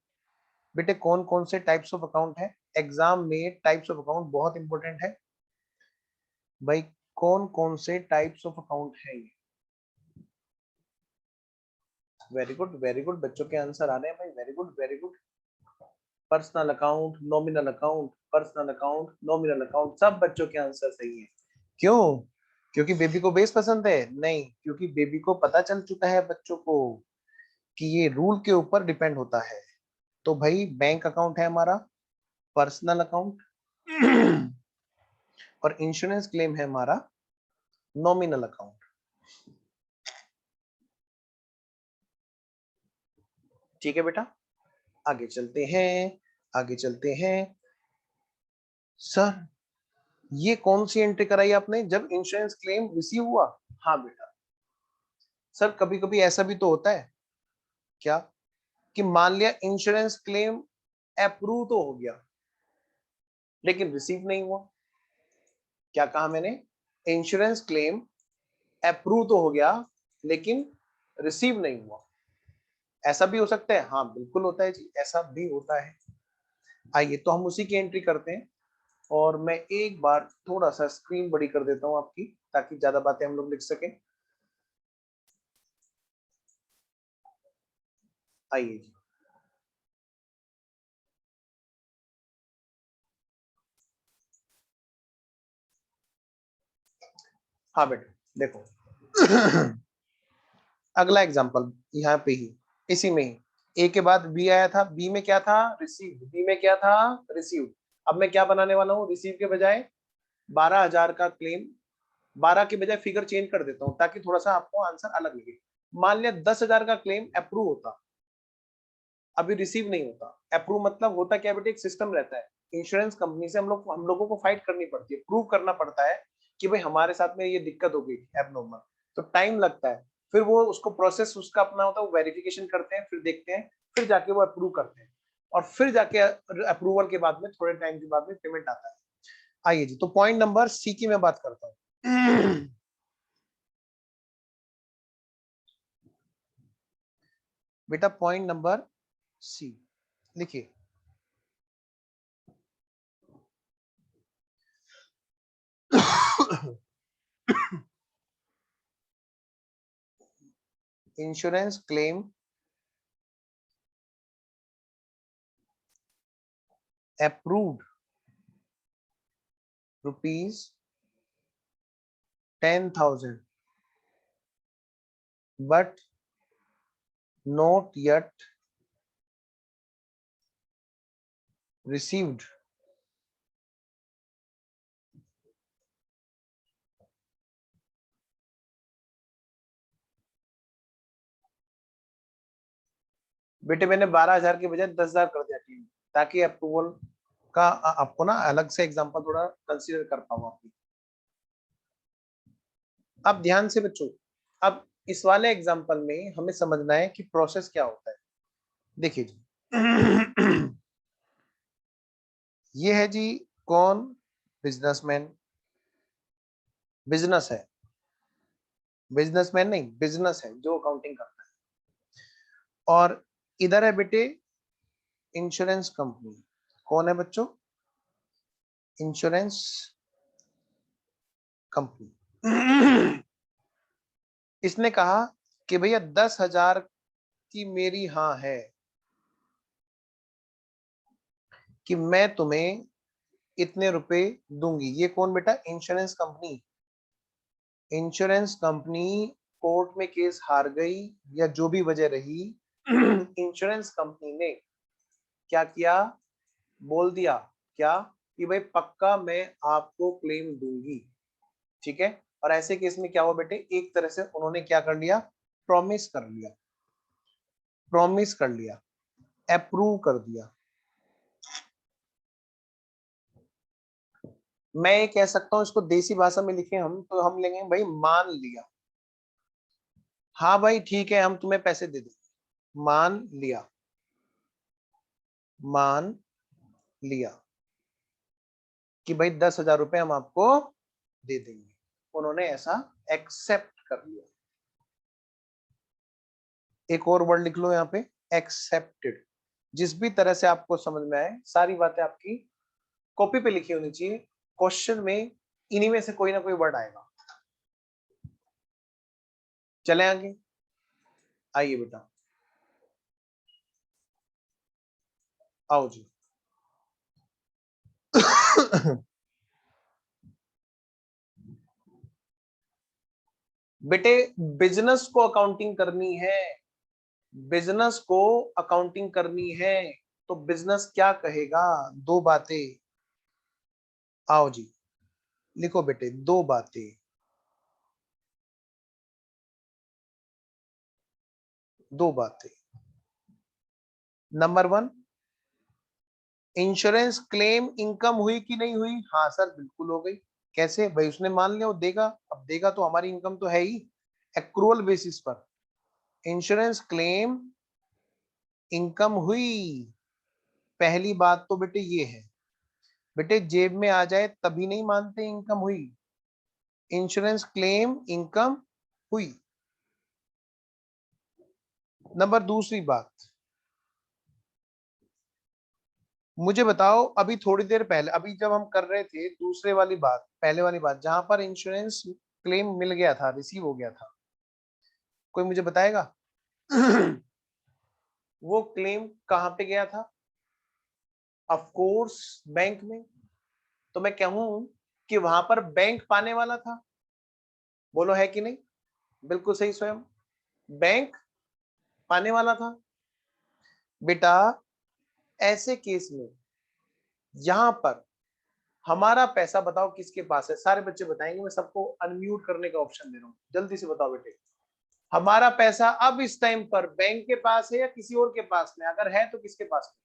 बेटे कौन कौन से टाइप्स ऑफ अकाउंट है, एग्जाम में टाइप्स ऑफ अकाउंट बहुत इंपॉर्टेंट है भाई। कौन कौन से टाइप्स ऑफ अकाउंट है ये? वेरी गुड वेरी गुड, बच्चों के आंसर आ रहे हैं भाई, very good very good. Personal account, nominal account, personal account, nominal account, सब बच्चों के आंसर सही है। क्यों? क्योंकि बेबी को बेस पसंद है? नहीं, क्योंकि बेबी को पता चल चुका है बच्चों को कि ये रूल के ऊपर डिपेंड होता है। तो भाई बैंक अकाउंट है हमारा, पर्सनल अकाउंट, और इंश्योरेंस क्लेम है हमारा नॉमिनल अकाउंट। ठीक है बेटा, आगे चलते हैं, आगे चलते हैं। सर ये कौन सी एंट्री कराई आपने, जब इंश्योरेंस क्लेम रिसीव हुआ? हाँ बेटा। सर कभी कभी ऐसा भी तो होता है क्या, कि मान लिया इंश्योरेंस क्लेम अप्रूव तो हो गया लेकिन रिसीव नहीं हुआ। क्या कहा मैंने? इंश्योरेंस क्लेम अप्रूव तो हो गया लेकिन रिसीव नहीं हुआ। ऐसा भी हो सकता है? हाँ बिल्कुल होता है जी, ऐसा भी होता है। आइए तो हम उसी की एंट्री करते हैं और मैं एक बार थोड़ा सा स्क्रीन बड़ी कर देता हूं आपकी ताकि ज्यादा बातें हम लोग लिख सकें। आइए जी, हाँ बेटा देखो अगला एग्जांपल यहाँ पे ही, इसी में ही, ए के बाद बी आया था, बी में क्या था? रिसीव। बी में क्या था? रिसीव। अब मैं क्या बनाने वाला हूँ? रिसीव के बजाय 12,000 का क्लेम, 12 के बजाय फिगर चेंज कर देता हूँ ताकि थोड़ा सा आपको आंसर अलग लगे। मान लिया 10,000 का क्लेम अप्रूव होता, अभी रिसीव नहीं होता। अप्रूव मतलब होता क्या बेटे? एक सिस्टम रहता है, इंश्योरेंस कंपनी से हम लोगों को फाइट करनी पड़ती है, प्रूव करना पड़ता है कि भाई हमारे साथ में ये दिक्कत हो गई एबनॉर्मल, तो टाइम लगता है। फिर वो उसको प्रोसेस उसका अपना होता है, वो वेरिफिकेशन करते हैं, फिर देखते हैं, फिर जाके वो अप्रूव करते हैं और फिर जाके अप्रूवल के बाद में थोड़े टाइम के बाद में पेमेंट आता है। आइए जी, तो पॉइंट नंबर सी की मैं बात करता हूँ बेटा पॉइंट नंबर सी लिखिए। Insurance claim approved ₹10,000 but not yet received. बेटे मैंने 12,000 के बजाय 10,000 कर दिया टीम, ताकि अप्रूवल का आपको ना अलग से एग्जांपल थोड़ा कंसीडर कर पाऊँ आपकी। अब ध्यान से बच्चों, अब इस वाले एग्जांपल में हमें समझना है कि प्रोसेस क्या होता है। देखिए जी ये है जी कौन? बिजनेसमैन, बिजनेस है, बिजनेसमैन नहीं बिजनेस है जो अकाउंटिंग करता है। और इधर है बेटे इंश्योरेंस कंपनी। कौन है बच्चों? Insurance company. इसने कहा कि भैया 10,000 की मेरी हाँ है कि मैं तुम्हें इतने रुपए दूंगी। ये कौन बेटा? Insurance company. Insurance company court में केस हार गई या जो भी वजह रही, इंश्योरेंस कंपनी ने क्या किया? बोल दिया क्या कि भाई पक्का मैं आपको क्लेम दूंगी। ठीक है, और ऐसे केस में क्या हुआ बेटे? एक तरह से उन्होंने क्या कर लिया? प्रॉमिस कर लिया, प्रॉमिस कर लिया, अप्रूव कर दिया। मैं ये कह सकता हूं, इसको देसी भाषा में लिखे हम तो हम लेंगे भाई मान लिया। हाँ भाई ठीक है हम तुम्हें पैसे दे देंगे, मान लिया, मान लिया कि भाई 10,000 रुपए हम आपको दे देंगे। उन्होंने ऐसा एक्सेप्ट कर लिया। एक और वर्ड लिख लो यहाँ पे, एक्सेप्टेड। जिस भी तरह से आपको समझ में आए, सारी बातें आपकी कॉपी पे लिखी होनी चाहिए। क्वेश्चन में इन्हीं में से कोई ना कोई वर्ड आएगा। चले आगे, आइए बेटा, आओ जी। बेटे बिजनेस को अकाउंटिंग करनी है, बिजनेस को अकाउंटिंग करनी है, तो बिजनेस क्या कहेगा? दो बातें। आओ जी, लिखो बेटे दो बातें। दो बातें। Number one, insurance claim income हुई कि नहीं हुई? हाँ सर बिल्कुल हो गई। कैसे भाई? उसने मान लिया वो देगा, अब देगा तो हमारी इनकम तो है ही, एक्रूअल बेसिस पर। इंश्योरेंस क्लेम इनकम हुई, पहली बात तो बेटे ये है, बेटे जेब में आ जाए तभी नहीं मानते इनकम हुई, इंश्योरेंस क्लेम इनकम हुई। नंबर दूसरी बात, मुझे बताओ अभी थोड़ी देर पहले, अभी जब हम कर रहे थे दूसरे वाली बात, पहले वाली बात जहां पर इंश्योरेंस क्लेम मिल गया था, रिसीव हो गया था, कोई मुझे बताएगा वो क्लेम कहां पे गया था? ऑफ कोर्स बैंक में। तो मैं कहूं कि वहां पर बैंक पाने वाला था, बोलो है कि नहीं? बिल्कुल सही स्वयं, बैंक पाने वाला था। बेटा ऐसे केस में यहां पर हमारा पैसा बताओ किसके पास है? सारे बच्चे बताएंगे, मैं सबको अनम्यूट करने का ऑप्शन दे रहा हूं, जल्दी से बताओ बेटे। हमारा पैसा अब इस टाइम पर बैंक के पास है या किसी और के पास में? अगर है तो किसके पास में?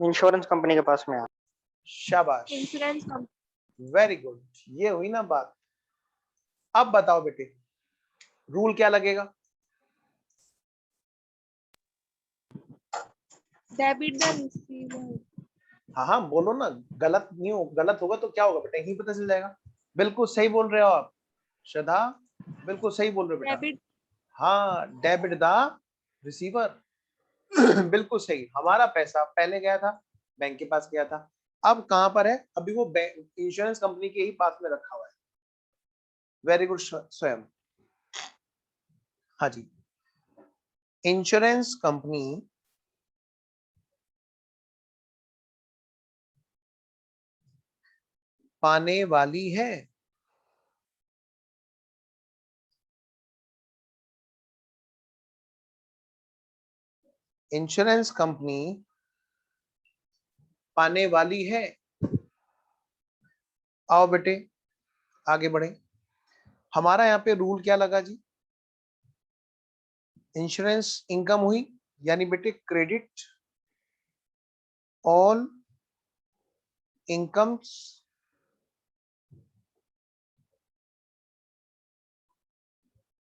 इंश्योरेंस कंपनी के पास में है। शाबाश, इंश्योरेंस वेरी गुड, ये हुई ना बात। अब बताओ बेटे रूल क्या लगेगा? Debit the receiver. हाँ हाँ बोलो ना, गलत नहीं हो, गलत होगा तो क्या होगा बेटा, यही पता चल जाएगा। बिल्कुल सही बोल रहे हो आप श्रद्धा, बिल्कुल सही बोल रहे हो बेटा। डेबिट हाँ, डेबिट द रिसीवर बिल्कुल सही, हमारा पैसा पहले गया था, बैंक के पास गया था, अब कहां पर है? अभी वो इंश्योरेंस कंपनी के ही पास में रखा हुआ है। वेरी गुड स्वयं। हाँ जी, इंश्योरेंस कंपनी पाने वाली है। इंश्योरेंस कंपनी पाने वाली है। आओ बेटे आगे बढ़े। हमारा यहाँ पे रूल क्या लगा जी? इंश्योरेंस इनकम हुई, यानी बेटे credit all incomes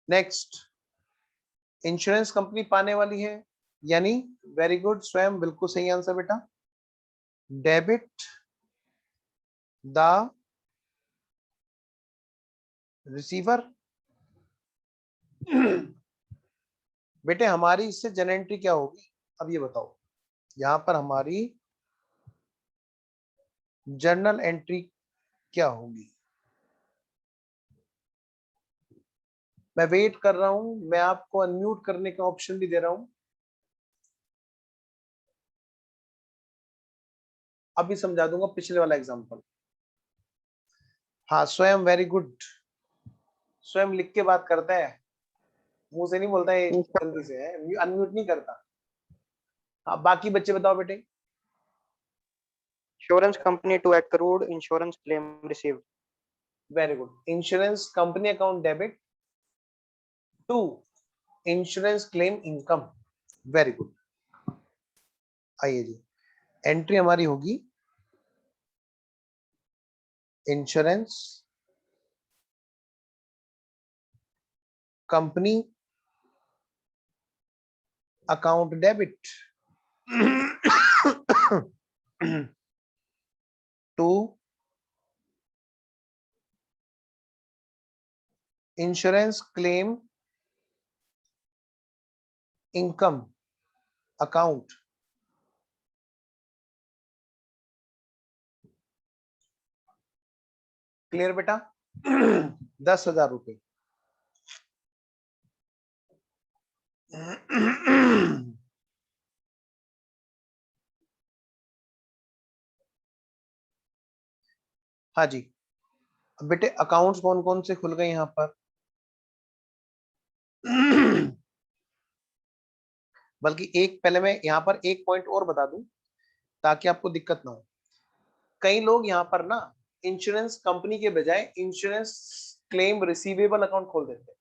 next, insurance company पाने वाली है, यानी वेरी गुड स्वयं, बिल्कुल सही आंसर बेटा, डेबिट द रिसीवर बेटे हमारी इससे जर्नल एंट्री क्या होगी? अब ये बताओ, यहां पर हमारी जर्नल एंट्री क्या होगी? मैं वेट कर रहा हूं, मैं आपको अनम्यूट करने का ऑप्शन भी दे रहा हूं, अभी समझा दूंगा पिछले वाला एग्जांपल। हाँ स्वयं वेरी गुड, स्वयं लिख के बात करता है, मुंह से नहीं बोलता है, जल्दी से है, अनम्यूट नहीं करता। हाँ बाकी बच्चे बताओ बेटे। Insurance company to accrued insurance claim received. Very good, insurance company account debit to insurance claim income, very good. आइए जी, एंट्री हमारी होगी insurance company account debit to insurance claim income account. Clear बेटा? 10,000 रुपए हाँ जी, अब बेटे अकाउंट्स कौन कौन से खुल गए यहाँ पर? बल्कि एक पहले मैं यहाँ पर एक पॉइंट और बता दूं ताकि आपको दिक्कत ना हो। कई लोग यहाँ पर ना इंश्योरेंस कंपनी के बजाय इंश्योरेंस क्लेम रिसीवेबल अकाउंट खोल देते हैं।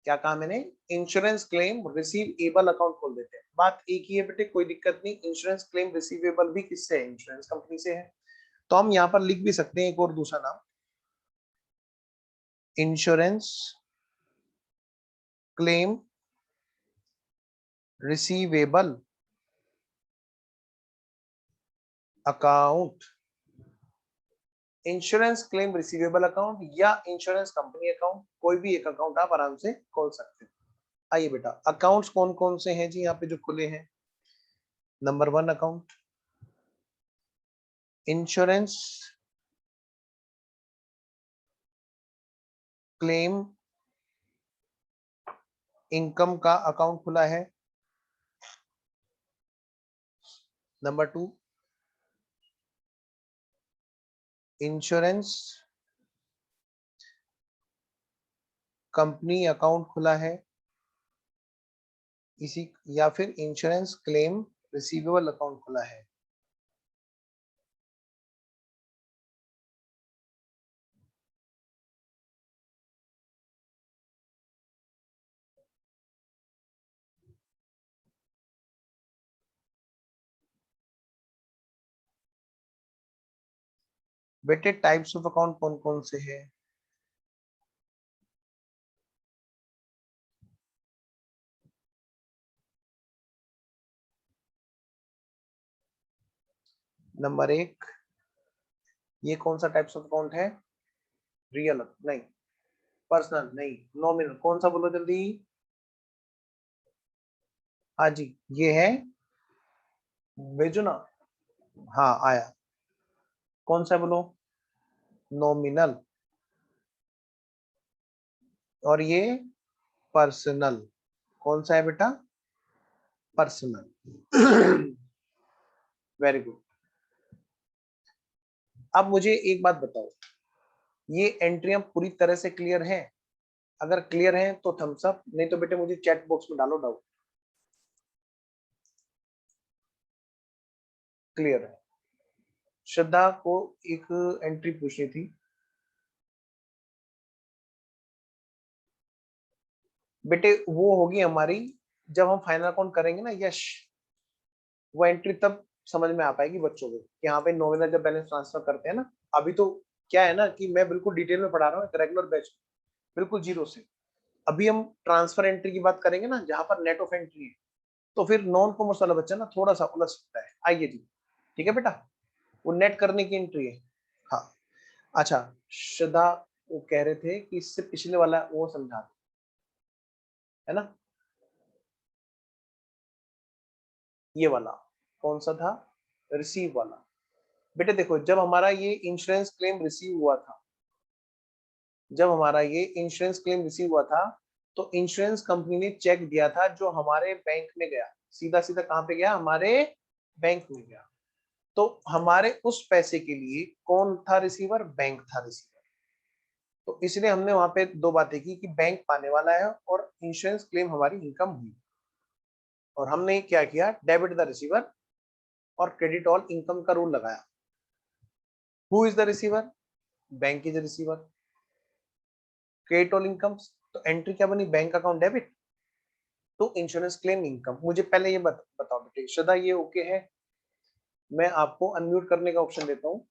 क्या कहा मैंने? इंश्योरेंस क्लेम रिसीवेबल अकाउंट खोल देते हैं। बात एक ही है बेटे, कोई दिक्कत नहीं, इंश्योरेंस क्लेम रिसीवेबल भी किससे है? इंश्योरेंस कंपनी से है। तो हम यहाँ पर लिख भी सकते हैं एक और दूसरा नाम, insurance claim receivable account, insurance claim receivable account या इंश्योरेंस कंपनी अकाउंट, कोई भी एक अकाउंट आप आराम से खोल सकते हैं। आइए बेटा, अकाउंट्स कौन कौन से हैं जी यहाँ पे जो खुले हैं? Number 1 account insurance claim income का अकाउंट खुला है। नंबर 2 इंश्योरेंस कंपनी अकाउंट खुला है इसी, या फिर इंश्योरेंस क्लेम रिसीवेबल अकाउंट खुला है। बेटे टाइप्स ऑफ अकाउंट कौन कौन से हैं? नंबर 1, ये कौन सा टाइप्स ऑफ अकाउंट है? रियल नहीं, पर्सनल नहीं, नॉमिनल, कौन सा बोलो जल्दी? हाँ जी, ये है, भेजो ना। हाँ आया, कौन सा बोलो? नॉमिनल। और ये पर्सनल, कौन सा है बेटा? पर्सनल। Very good. अब मुझे एक बात बताओ, ये एंट्रियां पूरी तरह से क्लियर हैं? अगर क्लियर हैं तो थम्स अप, नहीं तो बेटे मुझे चैट बॉक्स में डालो डाउट। क्लियर है? श्रद्धा को एक एंट्री पूछनी थी। बेटे वो होगी हमारी जब हम फाइनल अकाउंट करेंगे ना, यश, वो एंट्री तब समझ में आ पाएगी बच्चों को कि यहाँ पे नॉमिनल जब बैलेंस ट्रांसफर करते हैं ना। अभी तो क्या है ना कि मैं बिल्कुल डिटेल में पढ़ा रहा हूँ, रेगुलर बैच बिल्कुल जीरो से। अभी हम ट्रांसफर एंट्री की बात करेंगे ना, जहां पर नेट ऑफ एंट्री है, तो फिर नॉन कॉमर्स वाला बच्चा ना थोड़ा सा उलझ सकता है। आइए जी, ठीक है बेटा, वो नेट करने की एंट्री है। हाँ अच्छा, श्रद्धा वो कह रहे थे कि इससे पिछले वाला वो समझा, है ना? ये वाला कौन सा था? रिसीव वाला। बेटे देखो, जब हमारा ये इंश्योरेंस क्लेम रिसीव हुआ था, जब हमारा ये इंश्योरेंस क्लेम रिसीव हुआ था, तो इंश्योरेंस कंपनी ने चेक दिया था जो हमारे बैंक में गया, सीधा सीधा कहां पे गया? हमारे बैंक में गया। तो हमारे उस पैसे के लिए कौन था रिसीवर? बैंक था रिसीवर। तो इसलिए हमने वहां पे दो बातें की कि बैंक पाने वाला है और इंश्योरेंस क्लेम हमारी इनकम हुई। और हमने क्या किया? डेबिट द रिसीवर और क्रेडिट ऑल इनकम का रूल लगाया। Who is the receiver? Bank is receiver. Credit all incomes, तो एंट्री क्या बनी? Bank account debit to insurance claim income. मुझे पहले ये बताओ बेटे, श्रद्धा ये ओके है? मैं आपको अनम्यूट करने का ऑप्शन देता हूँ,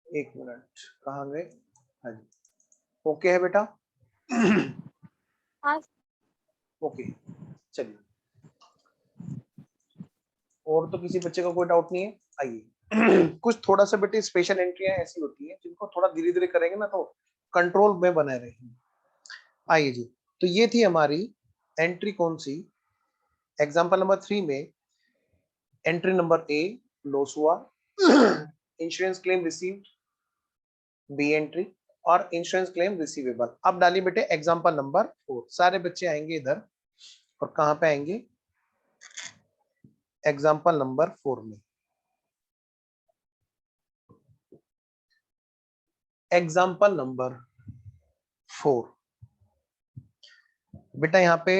एक मिनट, कहाँ गए? हाँ जी, ओके है बेटा? हाँ। ओके, चलिए, और तो किसी बच्चे का कोई डाउट नहीं है? आइए। कुछ थोड़ा सा बेटे स्पेशल एंट्रियां ऐसी होती हैं जिनको थोड़ा धीरे धीरे करेंगे ना तो कंट्रोल में बने रहेंगे। आइए जी, तो ये थी हमारी एंट्री कौन सी? एग्जाम्पल नंबर 3 में एंट्री नंबर ए, लॉस हुआ। Insurance claim received, B entry, और इंश्योरेंस क्लेम रिसीवेबल। अब डालिए बेटे एग्जाम्पल नंबर 4। सारे बच्चे आएंगे इधर, और कहां पे आएंगे? एग्जाम्पल नंबर 4 में। एग्जाम्पल नंबर 4 बेटा, यहाँ पे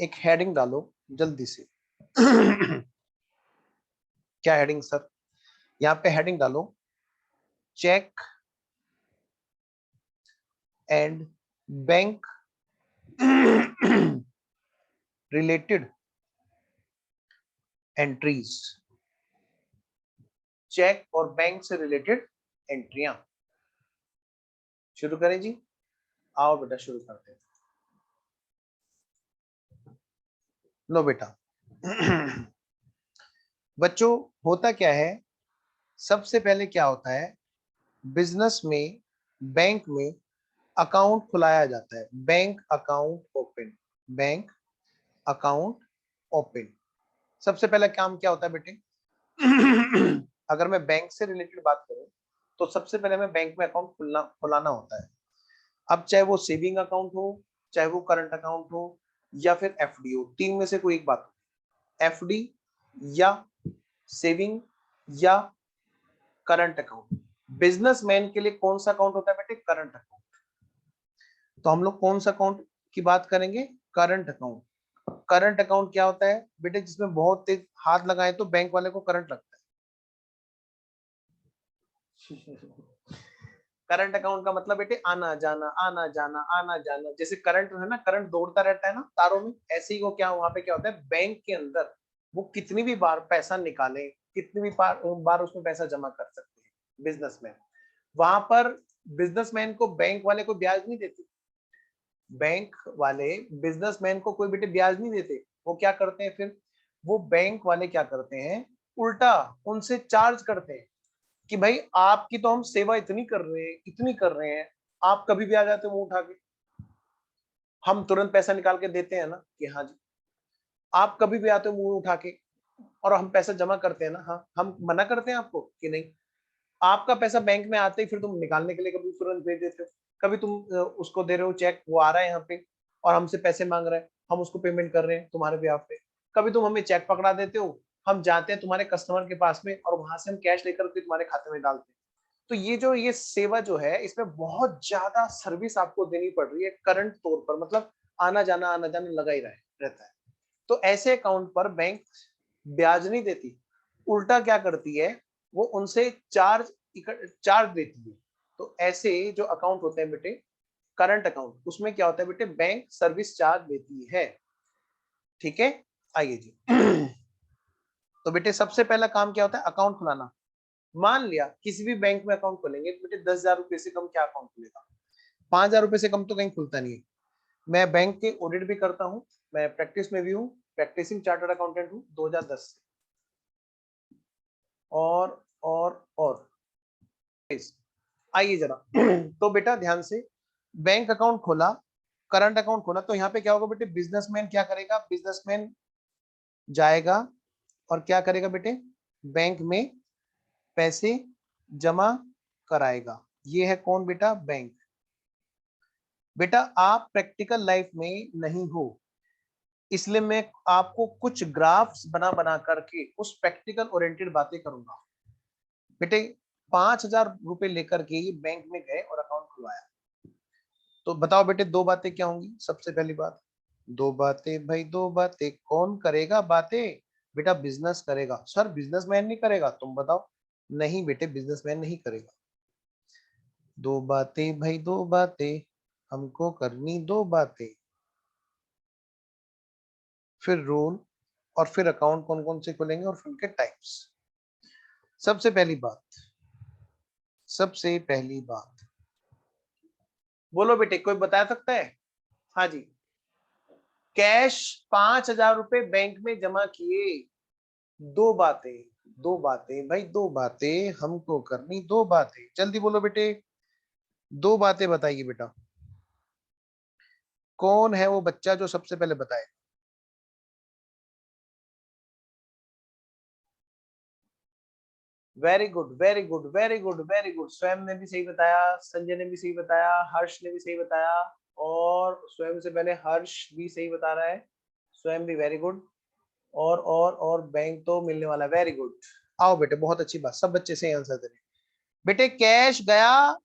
एक हेडिंग डालो जल्दी से। क्या हेडिंग सर? यहाँ पे हेडिंग डालो, cheque and bank related entries. Cheque और बैंक से रिलेटेड एंट्रियां। शुरू करें जी? आओ बेटा शुरू करते हैं। लो बेटा, बच्चों होता क्या है, सबसे पहले क्या होता है, बिजनेस में, बैंक में अकाउंट खुलाया जाता है। Bank account open, bank account open. सबसे पहला काम क्या होता है बेटे? अगर मैं बैंक से रिलेटेड बात करूं तो सबसे पहले मैं बैंक में अकाउंट खुलाना होता है। अब चाहे वो सेविंग अकाउंट हो, चाहे वो करंट अकाउंट हो, या फिर एफडी हो, तीन में से कोई एक बात हो। एफडी या सेविंग या करंट अकाउंट। बिजनेसमैन के लिए कौन सा अकाउंट होता है बेटे? Current account. तो हम लोग कौन सा अकाउंट की बात करेंगे? Current account. करंट अकाउंट क्या होता है बेटे? जिसमें बहुत तेज हाथ लगाए तो बैंक वाले को करंट लगता है। करंट अकाउंट का मतलब बेटे आना जाना, आना जाना, आना जाना। जैसे करंट है ना, करंट दौड़ता रहता है ना तारों में, ऐसे ही वो क्या वहां पे क्या होता है, बैंक के अंदर वो कितनी भी बार पैसा निकाले, कितनी भी बार उसमें पैसा जमा कर सकते हैं बिजनेसमैन। वहां पर बिजनेसमैन को बैंक वाले को ब्याज नहीं देते। बैंक वाले बिजनेसमैन को कोई बेटे ब्याज नहीं देते। वो क्या करते हैं फिर? वो बैंक वाले क्या करते हैं, उल्टा उनसे चार्ज करते हैं कि भाई आपकी तो हम सेवा इतनी कर रहे हैं, इतनी कर रहे हैं, आप कभी भी आ जाते हो मुंह उठा के, हम तुरंत पैसा निकाल के देते हैं ना कि हाँ जी। आप कभी भी आते हो मुंह उठा के और हम पैसा जमा करते हैं ना, हाँ, हम मना करते हैं आपको कि नहीं? आपका पैसा बैंक में आते ही फिर तुम निकालने के लिए कभी तुरंत भेज देते हो, कभी तुम उसको दे रहे हो चेक, वो आ रहा है यहाँ पे और हमसे पैसे मांग रहा है, हम उसको पेमेंट कर रहे हैं तुम्हारे बेhalf पे। कभी तुम हमें चेक पकड़ा देते हो, हम जाते हैं तुम्हारे कस्टमर के पास में और वहां से हम कैश लेकर के तुम्हारे खाते में डालते हैं। तो ये सेवा जो है, इसमें बहुत ज्यादा सर्विस आपको देनी पड़ रही है करंट तौर पर, मतलब आना जाना लगा ही रहता है। तो ऐसे अकाउंट पर बैंक ब्याज नहीं देती, उल्टा क्या करती है, वो उनसे चार्ज देती है। तो ऐसे जो अकाउंट होते हैं बेटे, करंट अकाउंट, उसमें क्या होता है बेटे, बैंक सर्विस चार्ज देती है। ठीक है, आइए जी। तो बेटे सबसे पहला काम क्या होता है? अकाउंट खुलाना। मान लिया किसी भी बैंक में अकाउंट खोलेंगे तो बेटे 10,000 रुपए से कम क्या अकाउंट खुलेगा? 5,000 रुपए से कम तो कहीं खुलता नहीं है। मैं बैंक के ऑडिट भी करता हूँ, मैं प्रैक्टिस में भी हूँ, प्रैक्टिसिंग चार्टर्ड अकाउंटेंट हूँ 2010 से। और आइए जरा। तो बेटा ध्यान से, बैंक अकाउंट खोला, करंट अकाउंट खोला, तो यहाँ पे क्या होगा बेटे? बिजनेसमैन क्या करेगा? बिजनेसमैन जाएगा और क्या करेगा बेटे? बैंक में पैसे जमा कराएगा। ये है कौन बेटा? बैंक। बेटा आप प्रैक्टिकल लाइफ में नहीं हो, इसलिए मैं आपको कुछ ग्राफ्स बना बना करके उस प्रैक्टिकल ओरिएंटेड बातें करूंगा। बेटे 5,000 रुपए लेकर के ये बैंक में गए और अकाउंट खुलवाया, तो बताओ बेटे दो बातें क्या होंगी? सबसे पहली बात, दो बातें भाई, दो बातें। कौन करेगा बातें? बेटा बिजनेस करेगा। सर बिजनेसमैन नहीं करेगा, तुम बताओ। नहीं बेटे, बिजनेसमैन नहीं करेगा। दो बातें भाई, दो बातें, हमको करनी दो बातें। फिर रूल, और फिर अकाउंट कौन कौन से खुलेंगे और फिर उनके टाइप्स। सबसे पहली बात, सबसे पहली बात, बोलो बेटे, कोई बता सकता है? हाँ जी। कैश 5,000 रुपए बैंक में जमा किए। दो बातें, दो बातें भाई, दो बातें, हमको करनी दो बातें। जल्दी बोलो बेटे, दो बातें बताइए बेटा। कौन है वो बच्चा जो सबसे पहले बताए? Very good, very good, very good, very good. स्वयं ने भी सही बताया, संजय ने भी सही बताया, हर्ष ने भी सही बताया, और स्वयं से पहले हर्ष भी सही बता रहा है, स्वयं भी वेरी गुड। और बैंक तो मिलने वाला, वेरी गुड। आओ बेटे, बहुत अच्छी बात, सब बच्चे सही आंसर दे रहे हैं। बेटे कैश गया,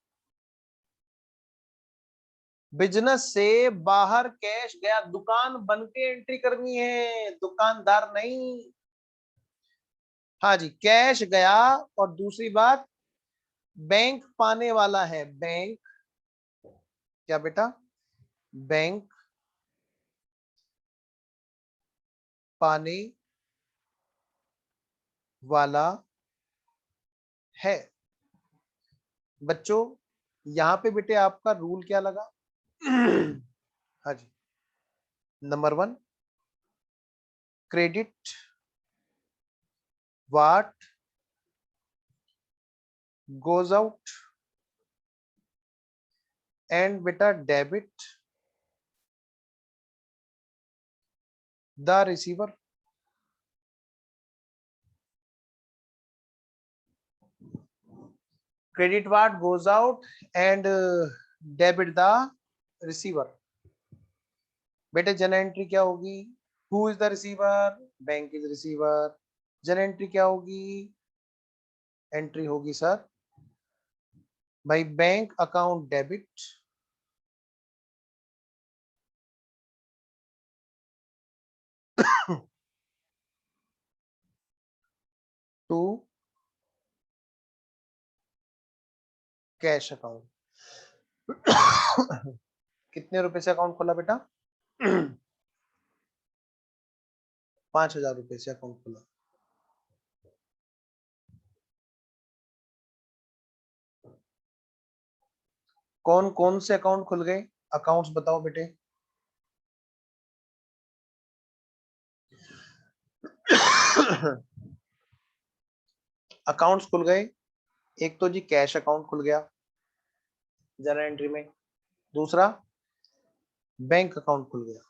बिजनेस से बाहर कैश गया, दुकान बन के एंट्री करनी है, दुकानदार नहीं। हाँ जी, कैश गया। और दूसरी बात, बैंक पाने वाला है, बैंक, क्या बेटा? बैंक पाने वाला है। बच्चों यहां पे बेटे आपका रूल क्या लगा? हाँ जी, number 1, credit what goes out and बेटा debit the receiver. Credit what goes out and debit the receiver. बेटे जन एंट्री क्या होगी? Who is the receiver? Bank is receiver. Journal entry क्या होगी? एंट्री होगी सर भाई bank account debit to cash account. कितने रुपए से अकाउंट खोला बेटा? 5,000 रुपए से अकाउंट खोला. कौन कौन से अकाउंट खुल गए? अकाउंट्स बताओ बेटे. अकाउंट्स खुल गए. एक तो जी कैश अकाउंट खुल गया जर्नल एंट्री में. दूसरा बैंक अकाउंट खुल गया.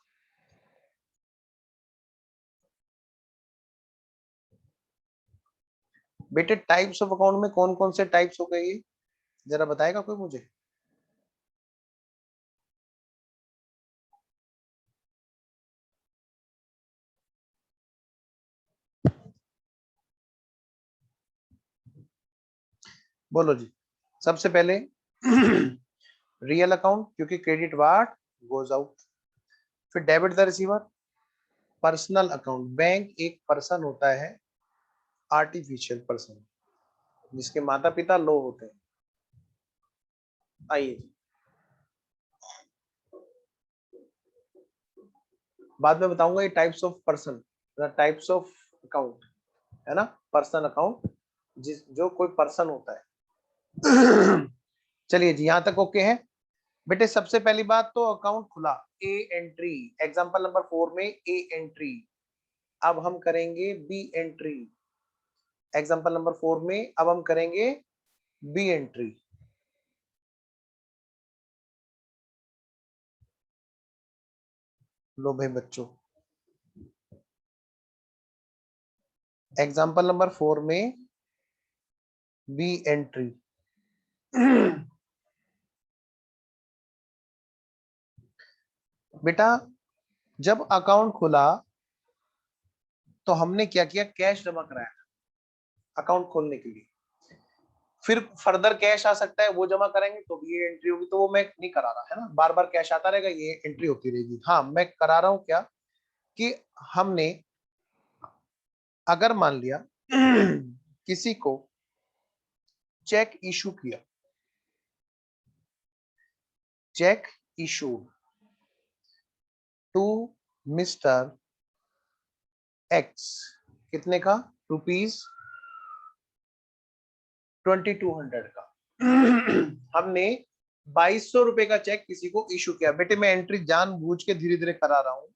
बेटे टाइप्स ऑफ अकाउंट में कौन कौन से टाइप्स हो गए ये जरा बताएगा कोई मुझे? बोलो जी. सबसे पहले रियल अकाउंट क्योंकि क्रेडिट वाट गोज आउट. फिर debit the receiver. Personal account bank एक पर्सन होता है आर्टिफिशियल पर्सन जिसके माता पिता लो होते हैं. आइए बाद में बताऊंगा ये types of person types of account है ना. पर्सनल अकाउंट जिस जो कोई पर्सन होता है. चलिए जी यहां तक ओके है बेटे. सबसे पहली बात तो अकाउंट खुला ए एंट्री. एग्जांपल नंबर 4 में ए एंट्री. अब हम करेंगे बी एंट्री. एग्जांपल नंबर 4 में अब हम करेंगे बी एंट्री. लो भाई बच्चों एग्जांपल नंबर 4 में बी एंट्री. बेटा जब अकाउंट खुला तो हमने क्या किया? कैश जमा कराया अकाउंट खोलने के लिए. फिर फर्दर कैश आ सकता है वो जमा करेंगे तो भी ये एंट्री होगी. तो वो मैं नहीं करा रहा है ना. बार बार कैश आता रहेगा ये एंट्री होती रहेगी. हाँ मैं करा रहा हूं क्या कि हमने अगर मान लिया किसी को चेक इशू किया. Cheque issue to mister X. कितने का? ₹2200 का. हमने 2200 रुपए का चेक किसी को इशू किया. बेटे मैं एंट्री जानबूझ के धीरे धीरे करा रहा हूं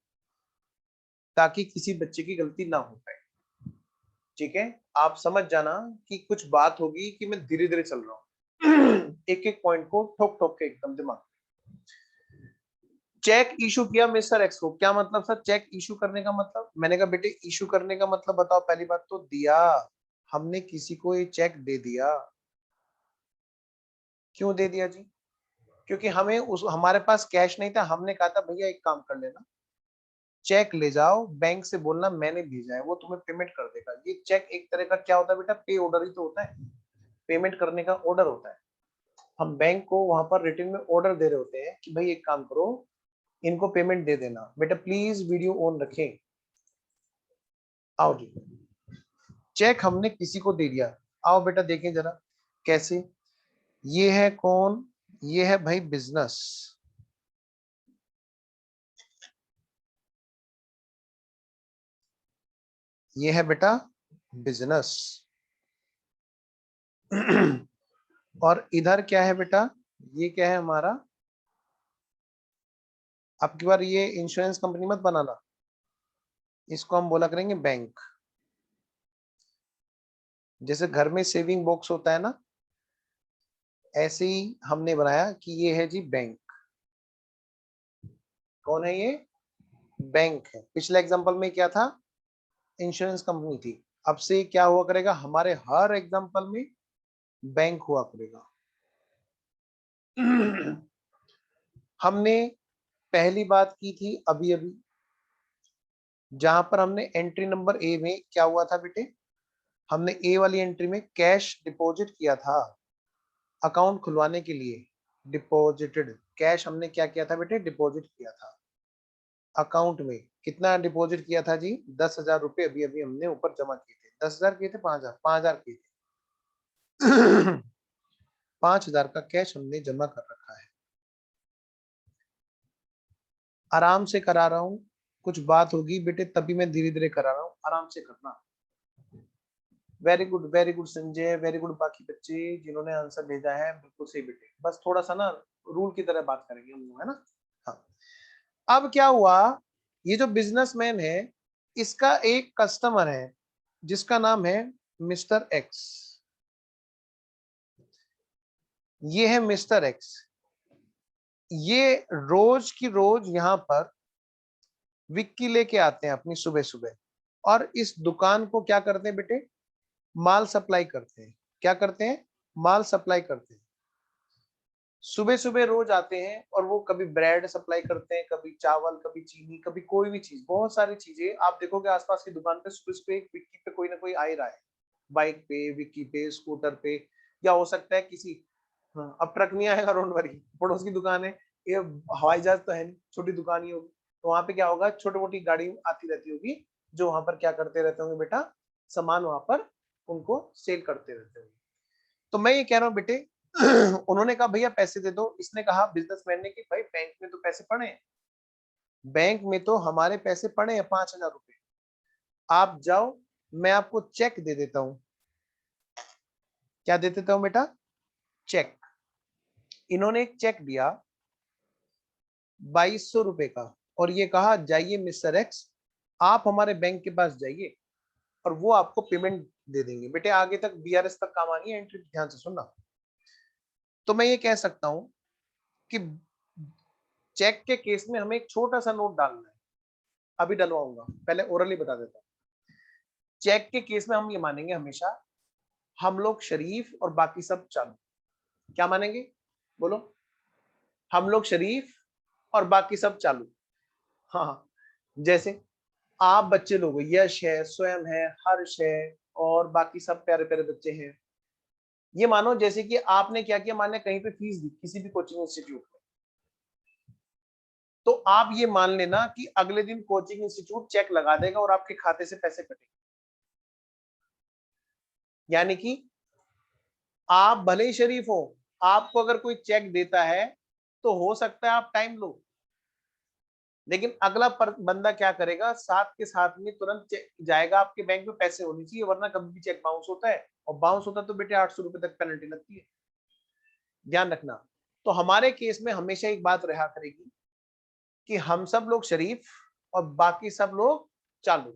ताकि किसी बच्चे की गलती ना हो पाए. ठीक है आप समझ जाना कि कुछ बात होगी कि मैं धीरे धीरे चल रहा हूं. एक एक पॉइंट को ठोक ठोक के एकदम दिमाग. चेक इशू किया मिस्टर एक्स को. क्या मतलब सर चेक इशू करने का मतलब? मैंने कहा बेटे इशू करने का मतलब बताओ. पहली बात तो दिया. हमने किसी को ये चेक दे दिया. क्यों दे दिया जी? क्योंकि हमें उस हमारे पास कैश नहीं था. हमने कहा था भैया एक काम कर लेना चेक ले जाओ बैंक से बोलना मैंने भेजा है वो तुम्हें पेमेंट कर देगा. ये चेक एक तरह का क्या होता है बेटा? पे ऑर्डर ही तो होता है. पेमेंट करने का ऑर्डर होता है. हम बैंक को वहां पर रिटन में ऑर्डर दे रहे होते हैं कि भाई एक काम करो इनको पेमेंट दे देना. बेटा प्लीज वीडियो ऑन रखें. आओ जी चेक हमने किसी को दे दिया. आओ बेटा देखें जरा कैसे. ये है कौन? ये है भाई बिजनेस. ये है बेटा बिजनेस. और इधर क्या है बेटा? ये क्या है हमारा? अब की बार ये इंश्योरेंस कंपनी मत बनाना. इसको हम बोला करेंगे बैंक. जैसे घर में सेविंग बॉक्स होता है ना, ऐसे ही हमने बनाया कि ये है जी बैंक। कौन है ये? बैंक है। पिछले एग्जांपल में क्या था? इंश्योरेंस कंपनी थी। अब से क्या हुआ करेगा? हमारे हर एग्जांपल में बैंक हुआ करेगा। हमने पहली बात की थी अभी अभी, जहां पर हमने एंट्री नंबर ए में क्या हुआ था बेटे? हमने ए वाली एंट्री में कैश डिपॉजिट किया था अकाउंट खुलवाने के लिए। डिपॉजिटेड कैश हमने क्या किया था बेटे? डिपॉजिट किया था अकाउंट में। कितना डिपॉजिट किया था जी? 10,000 रुपए अभी अभी हमने ऊपर जमा किए थे। 10,000 किए थे? 5,000? 5,000 किए थे। 5,000 का कैश हमने जमा कर रखा है। आराम से करा रहा हूं, कुछ बात होगी बेटे तभी मैं धीरे धीरे करा रहा हूं, आराम से करना। Very good Sanjay, very good. बाकी बच्चे जिन्होंने आंसर भेजा है बिल्कुल सही बेटे, बस थोड़ा सा ना रूल की तरह बात करेंगे हम लोग, है ना? हाँ। अब क्या हुआ, ये जो बिजनेसमैन है इसका एक कस्टमर है जिसका नाम है मिस्टर एक्स। ये है मिस्टर एक्स। ये रोज की रोज यहाँ पर विक्की लेके आते हैं अपनी सुबह सुबह, और इस दुकान को क्या करते हैं बेटे? माल सप्लाई करते हैं। क्या करते हैं? माल सप्लाई करते हैं। सुबह सुबह रोज आते हैं और वो कभी ब्रेड सप्लाई करते हैं, कभी चावल, कभी चीनी, कभी कोई भी चीज, बहुत सारी चीजें आप देखोगे आसपास की दुकान पे सुबह सुबह एक विक्की पे कोई ना कोई आ ही रहा है। बाइक पे, विक्की पे, स्कूटर पे, या हो सकता है किसी, हाँ अब ट्रक नहीं आएगा, डोंट वरी, पड़ोस की दुकान है, ये हवाई जहाज तो है नहीं, छोटी दुकान ही होगी, तो वहां पे क्या होगा? छोटी मोटी गाड़ी आती रहती होगी जो वहां पर क्या करते रहते होंगे बेटा? सामान वहां पर उनको सेल करते रहते होंगे। तो मैं ये कह रहा हूँ बेटे, उन्होंने कहा भैया पैसे दे दो। इसने कहा बिजनेसमैन ने कि भाई बैंक में तो पैसे पड़े हैं, बैंक में तो हमारे पैसे पड़े हैं 5,000 रुपए, आप जाओ मैं आपको चेक दे देता हूँ। क्या दे देता हूँ बेटा? चेक। इन्होंने एक चेक दिया 2,200 रुपए का, और ये कहा जाइए मिस्टर एक्स, आप हमारे बैंक के पास जाइए और वो आपको पेमेंट दे देंगे। बेटे आगे तक बीआरएस तक काम आनी है एंट्री, ध्यान से सुनना। तो मैं ये कह सकता हूं कि चेक के केस में हमें एक छोटा सा नोट डालना है, अभी डलवाऊंगा, पहले ओरली बता देता हूं। चेक के केस में हम ये मानेंगे हमेशा, हम लोग शरीफ और बाकी सब चालू। क्या मानेंगे? बोलो। हम लोग शरीफ और बाकी सब चालू। हाँ हाँ। जैसे आप बच्चे लोग, यश है, स्वयं है, हर्ष है, और बाकी सब प्यारे प्यारे बच्चे हैं। ये मानो जैसे कि आपने क्या किया, माने कहीं पे फीस दी किसी भी कोचिंग इंस्टीट्यूट में, तो आप ये मान लेना कि अगले दिन कोचिंग इंस्टीट्यूट चेक लगा देगा और आपके खाते से पैसे कटेंगे। यानी कि आप भले ही शरीफ हो, आपको अगर कोई चेक देता है तो हो सकता है आप टाइम लो, लेकिन अगला बंदा क्या करेगा? साथ के साथ में तुरंत जाएगा आपके बैंक में, पैसे होने चाहिए, वरना कभी भी चेक बाउंस होता है, और बाउंस होता है तो बेटे 800 रुपए तक पेनल्टी लगती है, ध्यान रखना। तो हमारे केस में हमेशा एक बात रहा करेगी कि हम सब लोग शरीफ और बाकी सब लोग चालू।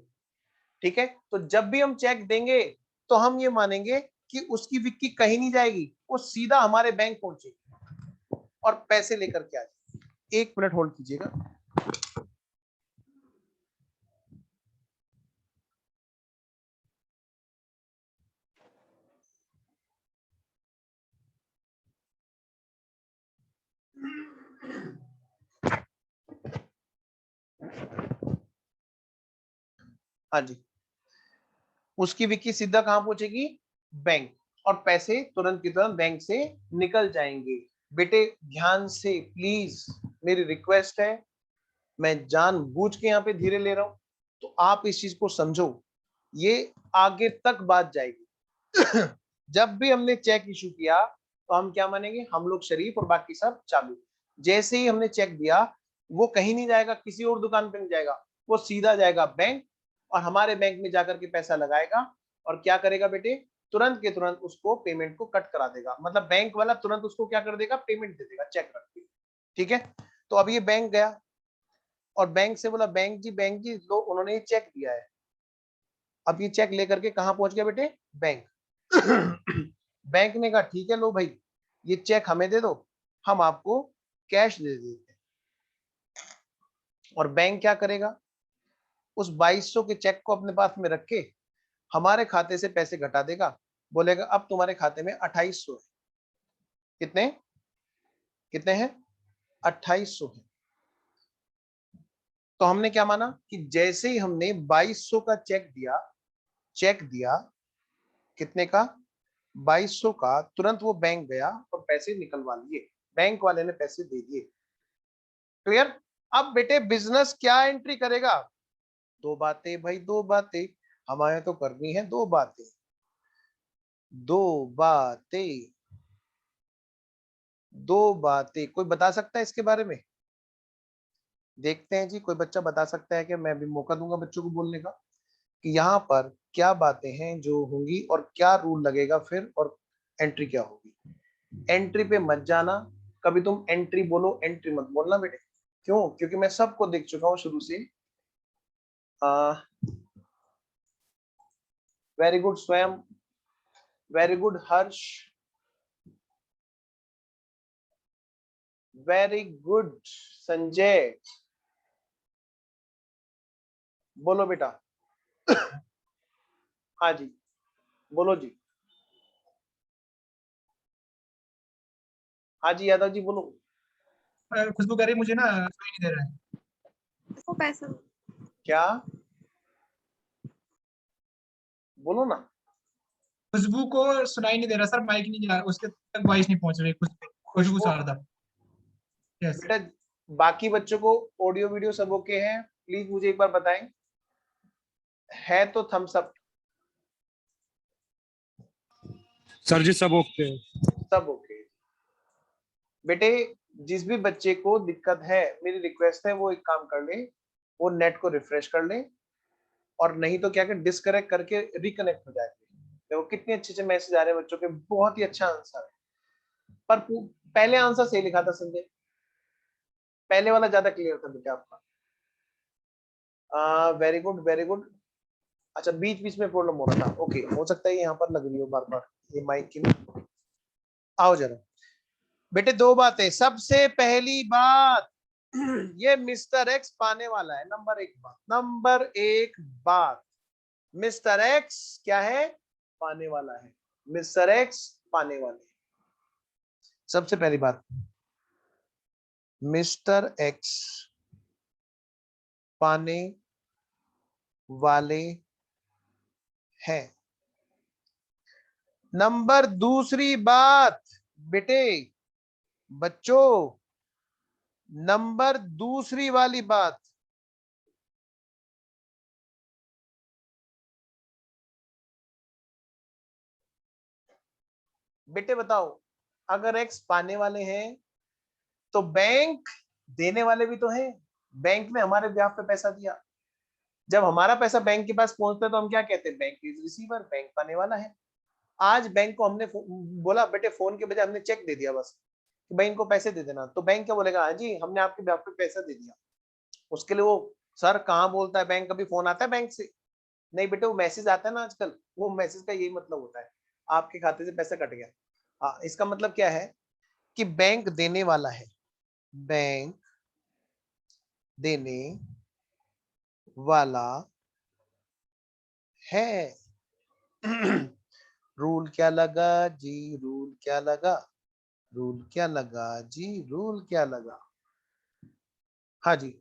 ठीक है? तो जब भी हम चेक देंगे तो हम ये मानेंगे कि उसकी विक्की कहीं नहीं जाएगी, वो सीधा हमारे बैंक पहुंचेगी और पैसे लेकर के आ जाएगी। 1 मिनट होल्ड कीजिएगा। हाँ जी, उसकी विक्की सीधा कहां पहुंचेगी? बैंक, और पैसे तुरंत की तुरंत बैंक से निकल जाएंगे। बेटे ध्यान से प्लीज, मेरी रिक्वेस्ट है, मैं जानबूझ के यहाँ पे धीरे ले रहा हूं, तो आप इस चीज को समझो, ये आगे तक बात जाएगी। जब भी हमने चेक इशू किया तो हम क्या मानेंगे? हम लोग शरीफ और बाकी सब चालू। जैसे ही हमने चेक दिया, वो कहीं नहीं जाएगा, किसी और दुकान पे नहीं जाएगा, वो सीधा जाएगा बैंक, और हमारे बैंक में जाकर के पैसा लगाएगा, और क्या करेगा बेटे? तुरंत के तुरंत उसको पेमेंट को कट करा देगा, मतलब बैंक वाला तुरंत उसको क्या कर देगा? पेमेंट दे देगा चेक रख के। ठीक है? तो अब ये बैंक गया और बैंक से बोला, बैंक जी लो, उन्होंने ये चेक दिया है। अब ये चेक लेकर के कहां पहुंच गया बेटे? बैंक। बैंक ने कहा ठीक है लो भाई, ये चेक हमें दे दो, हम आपको कैश दे देते हैं। और बैंक क्या करेगा, उस 2200 के चेक को अपने पास में रख के हमारे खाते से पैसे घटा देगा, बोलेगा अब तुम्हारे खाते में 2800 है। कितने कितने हैं? 2800 है। तो हमने क्या माना कि जैसे ही हमने 2200 का चेक दिया, कितने का? 2200 का, तुरंत वो बैंक गया और पैसे निकलवा लिए, बैंक वाले ने पैसे दे दिए। क्लियर? अब बेटे बिजनेस क्या एंट्री करेगा? दो बातें भाई, दो बातें हमारे तो करनी है, दो बातें, दो बातें, दो बातें। कोई बता सकता है इसके बारे में? देखते हैं जी, कोई बच्चा बता सकता है कि मैं भी मौका दूंगा बच्चों को बोलने का कि यहाँ पर क्या बातें हैं जो होंगी और क्या रूल लगेगा फिर, और एंट्री क्या होगी। एंट्री पे मत जाना, कभी तुम एंट्री बोलो, एंट्री मत बोलना बेटे। क्यों? क्योंकि मैं सबको देख चुका हूँ शुरू से। वेरी गुड स्वयं, वेरी गुड हर्ष, वेरी गुड संजय। बोलो बेटा। हाँ जी, बोलो जी। हाँ जी यादव जी बोलो। खुशबू कह रही मुझे ना सुनाई नहीं दे रहा है। वो पैसा क्या? बोलो ना। खुशबू को सुनाई नहीं दे रहा सर, माइक नहीं जा रहा, उसके तक वॉइस नहीं पहुंच रही। खुशबू खुशबू खुशबू शारदा। यस। बेटा, बाकी बच्चों को ऑडियो वीडियो सब ओके है? प्लीज मुझे एक बार बताएं, है तो थम्स अप। सर जी सब ओके है। सब ओके। बेटे जिस भी बच्चे को दिक्कत है, मेरी रिक्वेस्ट है वो एक काम कर ले, वो नेट को रिफ्रेश कर ले, और नहीं तो क्या कर डिस्कनेक्ट करके रिकनेक्ट हो जाएंगे। देखो कितने अच्छे अच्छे मैसेज आ रहे हैं बच्चों के, बहुत ही अच्छा आंसर है। पर पहले आंसर सही लिखा था संजय, पहले वाला ज्यादा क्लियर था बेटा आपका। Very good very good. अच्छा बीच बीच में प्रॉब्लम हो रहा था, ओके, हो सकता है यहाँ पर लग रही हो बार बार ये माइक की ना। आओ जरा बेटे, दो बातें। सबसे पहली बात, ये मिस्टर एक्स पाने वाला है, नंबर एक बात। नंबर एक बात, मिस्टर एक्स क्या है? पाने वाला है। मिस्टर एक्स पाने वाले हैं। सबसे पहली बात, मिस्टर एक्स पाने वाले हैं। नंबर दूसरी बात बेटे, बच्चों, नंबर दूसरी वाली बात, बेटे बताओ, अगर एक्स पाने वाले हैं तो बैंक देने वाले भी तो हैं। बैंक ने हमारे ब्याह पे पैसा दिया, जब हमारा पैसा बैंक के पास पहुंचता है तो हम क्या कहते हैं? बैंक इज रिसीवर, बैंक पाने वाला है। आज बैंक को हमने बोला बेटे फोन के बजाय हमने चेक दे दिया बस कि भाई इनको पैसे दे देना, तो बैंक क्या बोलेगा? हाँ जी हमने आपके ब्याह पे पैसा दे दिया। उसके लिए वो सर कहाँ बोलता है बैंक, कभी फोन आता है बैंक से? नहीं बेटे, वो मैसेज आता है ना आजकल, वो मैसेज का यही मतलब होता है, आपके खाते से पैसा कट गया। हाँ, इसका मतलब क्या है कि बैंक देने वाला है, बैंक देने वाला है। रूल क्या लगा जी? रूल क्या लगा? रूल क्या लगा जी? रूल क्या लगा? हाँ जी,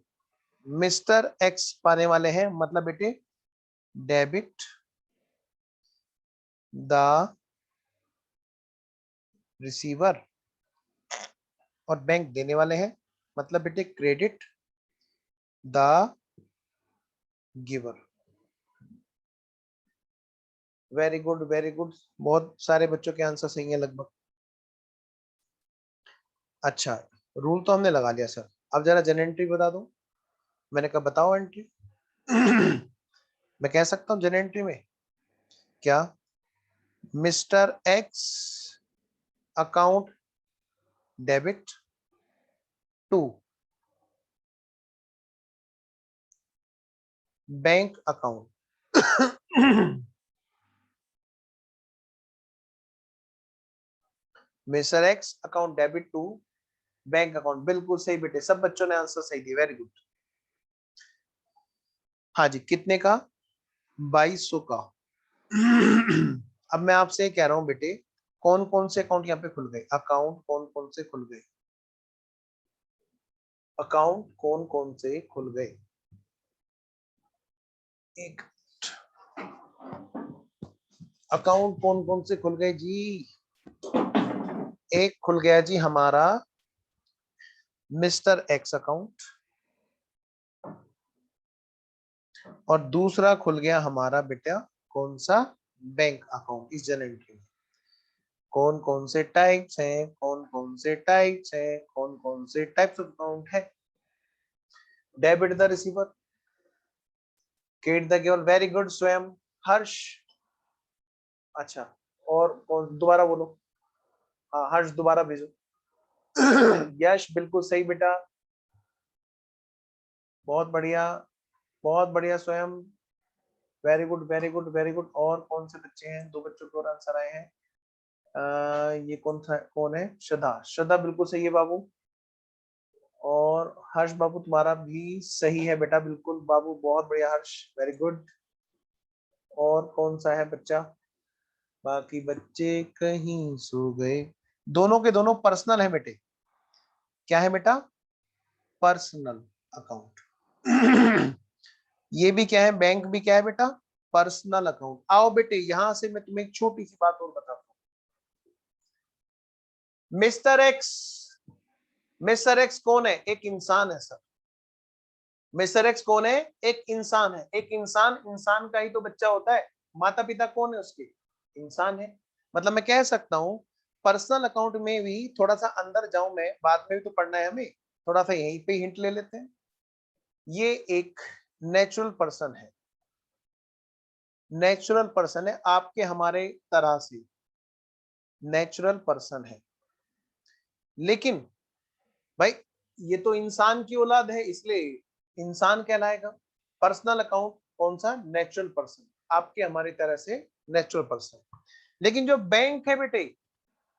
मिस्टर एक्स पाने वाले हैं, मतलब बेटे डेबिट द रिसीवर, और बैंक देने वाले हैं, मतलब बेटे credit the giver. Very good very good, बहुत सारे बच्चों के आंसर सही है लगभग। अच्छा, रूल तो हमने लगा लिया सर, अब जरा जन एंट्री बता दो। मैंने कहा बताओ एंट्री। मैं कह सकता हूं जन एंट्री में क्या? Mister X account debit to bank account. Mister X account debit to bank account, बिल्कुल सही बेटे, सब बच्चों ने आंसर सही दिया, वेरी गुड। हाँ जी, कितने का? 2200 का। अब मैं आपसे कह रहा हूं बेटे, कौन कौन से अकाउंट यहाँ पे खुल गए, अकाउंट कौन कौन से खुल गए, अकाउंट कौन कौन से खुल गए? एक अकाउंट कौन कौन से खुल गए जी? एक खुल गया जी हमारा मिस्टर एक्स अकाउंट, और दूसरा खुल गया हमारा बेटा कौन सा? Bank account. इस जनरल एंट्री में कौन कौन से टाइप्स हैं, कौन कौन से टाइप्स हैं, कौन कौन से टाइप्स ऑफ अकाउंट है? Debit the receiver, credit the giver, very good स्वयं। हर्ष, अच्छा, और कौन, दोबारा बोलो। हाँ हर्ष दोबारा भेजो। यश बिल्कुल सही बेटा, बहुत बढ़िया, बहुत बढ़िया स्वयं, very good very good very good. और कौन से बच्चे हैं? दो बच्चों के और आंसर आए हैं। ये कौन था, कौन है? श्रद्धा, श्रद्धा बिल्कुल सही है बाबू। और हर्ष बाबू तुम्हारा भी सही है बेटा, बिल्कुल बाबू, बहुत बढ़िया हर्ष, वेरी गुड। और कौन सा है बच्चा? बाकी बच्चे कहीं सो गए। दोनों के दोनों पर्सनल है बेटे। क्या है बेटा? Personal account. ये भी क्या है? बैंक भी क्या है बेटा? Personal account. आओ बेटे, यहां से मैं तुम्हें एक छोटी सी बात और बताता हूं। मिस्टर एक्स, मिस्टर एक्स कौन है? एक इंसान है सर। मिस्टर एक्स कौन है? एक इंसान है। एक इंसान, इंसान का ही तो बच्चा होता है। माता पिता कौन है उसके? इंसान है। मतलब मैं कह सकता हूं पर्सनल अकाउंट में भी, थोड़ा सा अंदर जाऊं मैं, बाद में भी तो पढ़ना है हमें, थोड़ा सा यहीं पे हिंट ले लेते हैं। ये एक नेचुरल पर्सन है, नेचुरल पर्सन है, आपके हमारे तरह से नेचुरल पर्सन है। लेकिन भाई ये तो इंसान की औलाद है, इसलिए इंसान कहलाएगा। पर्सनल अकाउंट कौन सा? नेचुरल पर्सन, आपके हमारी तरह से नेचुरल पर्सन। लेकिन जो बैंक है बेटे,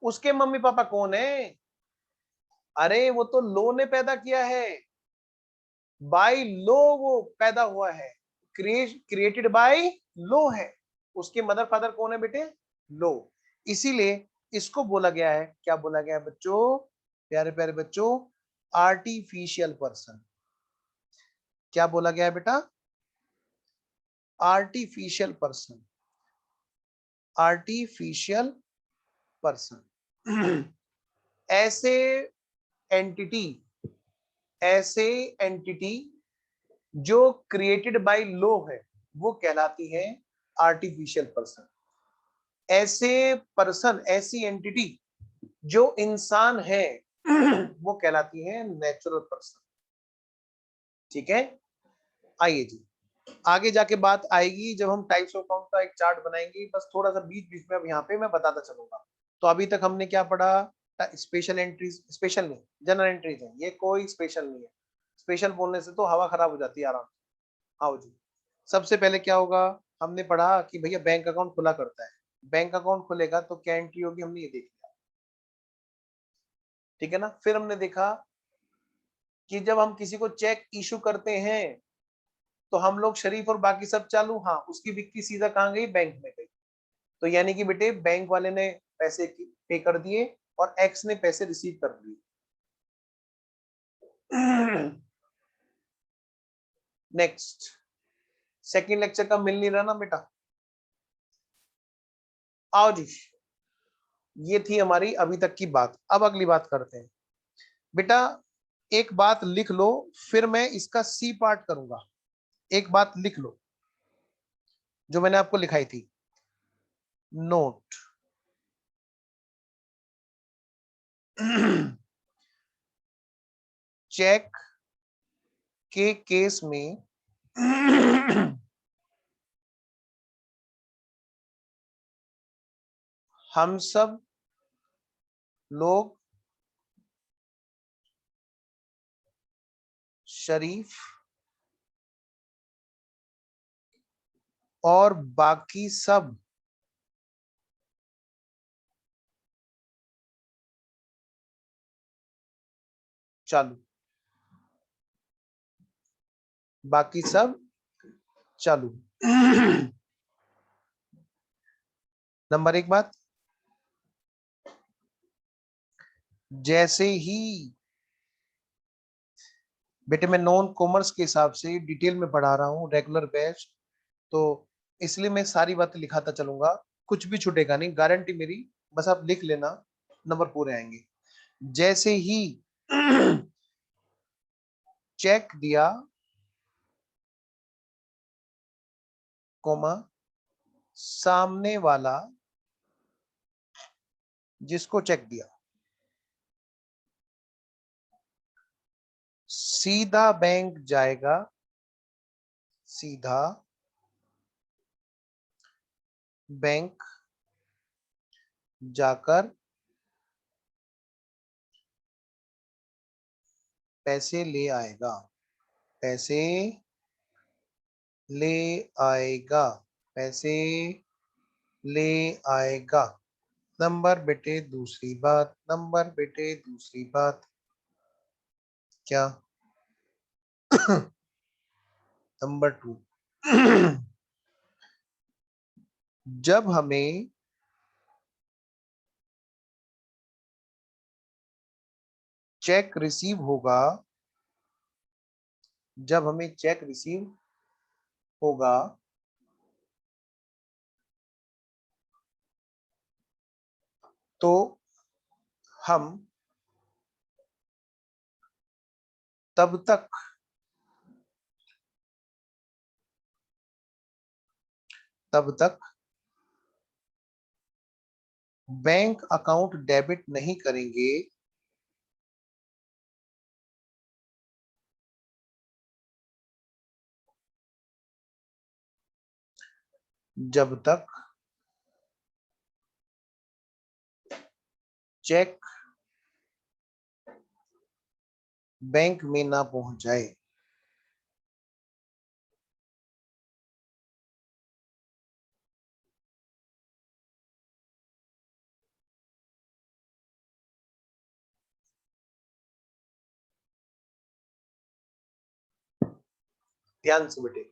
उसके मम्मी पापा कौन है? अरे वो तो लो ने पैदा किया है, बाय लो वो पैदा हुआ है, क्रिएटेड बाय लो है। उसके मदर फादर कौन है बेटे? लो। इसीलिए इसको बोला गया है, क्या बोला गया है बच्चों, प्यारे प्यारे बच्चों? Artificial person. क्या बोला गया है बेटा? Artificial person, artificial person. ऐसे एंटिटी, ऐसे एंटिटी जो क्रिएटेड बाय लो है, वो कहलाती है आर्टिफिशियल पर्सन। ऐसे पर्सन, ऐसी एंटिटी जो इंसान है, वो कहलाती है नेचुरल पर्सन। ठीक है, आइए जी, आगे जाके बात आएगी जब हम टाइप्स ऑफ अकाउंट का एक चार्ट बनाएंगे। बस थोड़ा सा बीच बीच में अब यहाँ पे मैं बताता चलूंगा। तो अभी तक हमने क्या पढ़ा? स्पेशल एंट्रीज, स्पेशल नहीं, जनरल एंट्रीज है, ये कोई स्पेशल नहीं है। स्पेशल बोलने से तो हवा खराब हो जाती है आराम से। आओ जी, सबसे पहले क्या होगा? हमने पढ़ा कि भैया बैंक अकाउंट खुला करता है। बैंक अकाउंट खुलेगा तो क्या एंट्री होगी, हमने ये देख लिया, ठीक है ना। फिर हमने देखा कि जब हम किसी को चेक इशू करते हैं तो हम लोग शरीफ और बाकी सब चालू, हाँ, उसकी बिक्री सीधा कहाँ गई? बैंक में गई। तो यानी कि बेटे बैंक वाले ने पैसे पे कर दिए और एक्स ने पैसे रिसीव कर लिए। नेक्स्ट, सेकंड लेक्चर का मिल नहीं रहा ना बेटा? आओ जी, ये थी हमारी अभी तक की बात। अब अगली बात करते हैं बेटा। एक बात लिख लो, फिर मैं इसका सी पार्ट करूंगा। एक बात लिख लो जो मैंने आपको लिखाई थी, नोट। चेक के केस में हम सब लोग शरीफ और बाकी सब चालू, बाकी सब चालू। नंबर एक बात, जैसे ही बेटे मैं नॉन कॉमर्स के हिसाब से डिटेल में पढ़ा रहा हूँ, रेगुलर बैच, तो इसलिए मैं सारी बातें लिखाता चलूंगा, कुछ भी छूटेगा नहीं, गारंटी मेरी, बस आप लिख लेना, नंबर पूरे आएंगे। जैसे ही चेक दिया, कोमा, सामने वाला जिसको चेक दिया सीधा बैंक जाएगा, सीधा बैंक जाकर पैसे ले आएगा, पैसे ले आएगा, पैसे ले आएगा। नंबर बेटे दूसरी बात, नंबर बेटे दूसरी बात, क्या? नंबर 2, जब हमें चेक रिसीव होगा, जब हमें चेक रिसीव होगा, तो हम तब तक बैंक अकाउंट डेबिट नहीं करेंगे जब तक चेक बैंक में ना पहुंच जाए। ध्यान से बेटे,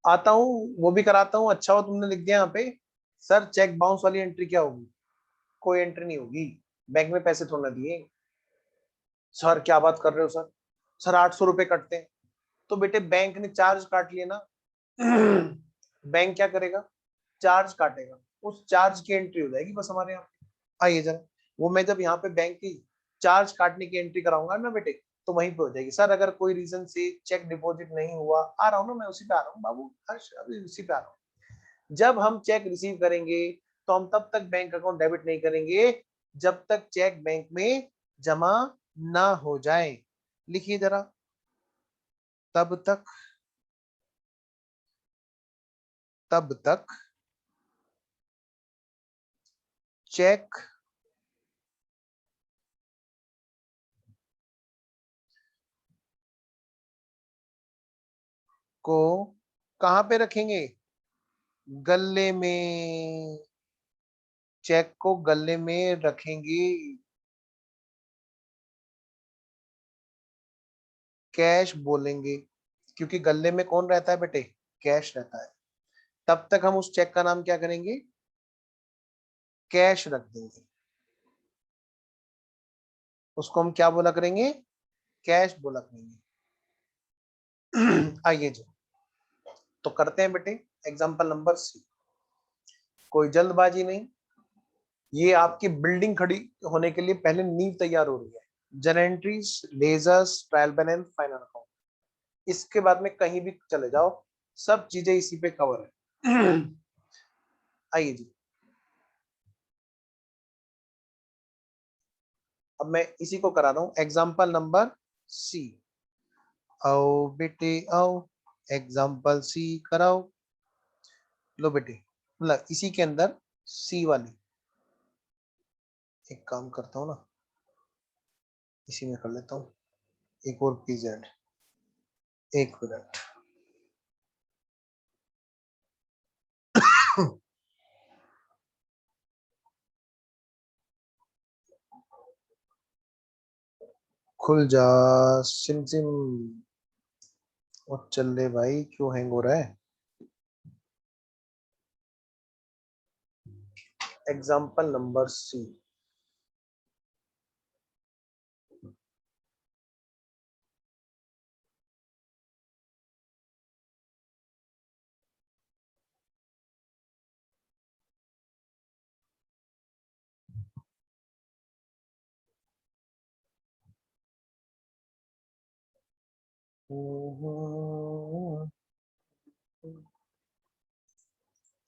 आता हूं वो भी कराता हूं। अच्छा हो तुमने लिख दिया यहाँ पे, सर चेक बाउंस वाली एंट्री क्या होगी? कोई एंट्री नहीं होगी, बैंक में पैसे थोड़ा दिए। सर क्या बात कर रहे हो सर? सर 800 रुपए कटते हैं। तो बेटे बैंक ने चार्ज काट लिए ना। बैंक क्या करेगा? चार्ज काटेगा, उस चार्ज की एंट्री हो जाएगी बस हमारे यहाँ। आइए जरा, वो मैं जब यहाँ पे बैंक की चार्ज काटने की एंट्री कराऊंगा ना बेटे, तो वहीं पे हो जाएगी। सर अगर कोई रीजन से चेक डिपॉजिट नहीं हुआ, आ रहा हूँ ना मैं, उसी पे आ रहा हूँ बाबू, हर्ष अभी उसी पे आ रहा हूँ। जब हम चेक रिसीव करेंगे तो हम तब तक बैंक अकाउंट डेबिट नहीं करेंगे जब तक चेक बैंक में जमा ना हो जाए। लिखिए जरा, तब तक, तब तक चेक को कहां पे रखेंगे? गले में। चेक को गले में रखेंगे, कैश बोलेंगे, क्योंकि गले में कौन रहता है बेटे? कैश रहता है। तब तक हम उस चेक का नाम क्या करेंगे? कैश रख देंगे। उसको हम क्या बोला करेंगे? कैश बोला करेंगे। आइए जी, तो करते हैं बेटे एग्जांपल नंबर सी। कोई जल्दबाजी नहीं, ये आपकी बिल्डिंग खड़ी होने के लिए पहले नींव तैयार हो रही है। Journal entries, ledgers, trial balance, final account, इसके बाद में कहीं भी चले जाओ, सब चीजें इसी पे कवर है। आइए जी, अब मैं इसी को करा रहा हूं एग्जांपल नंबर सी। आओ बेटे आओ, एग्जांपल सी कराओ। लो बेटे, मतलब इसी के अंदर सी वाली, एक काम करता हूँ ना, इसी में कर लेता हूँ, एक और पीजेड, एक मिनट। खुल जा सिम सिम। और चल ले भाई, क्यों हैंग हो रहा है? Example number C.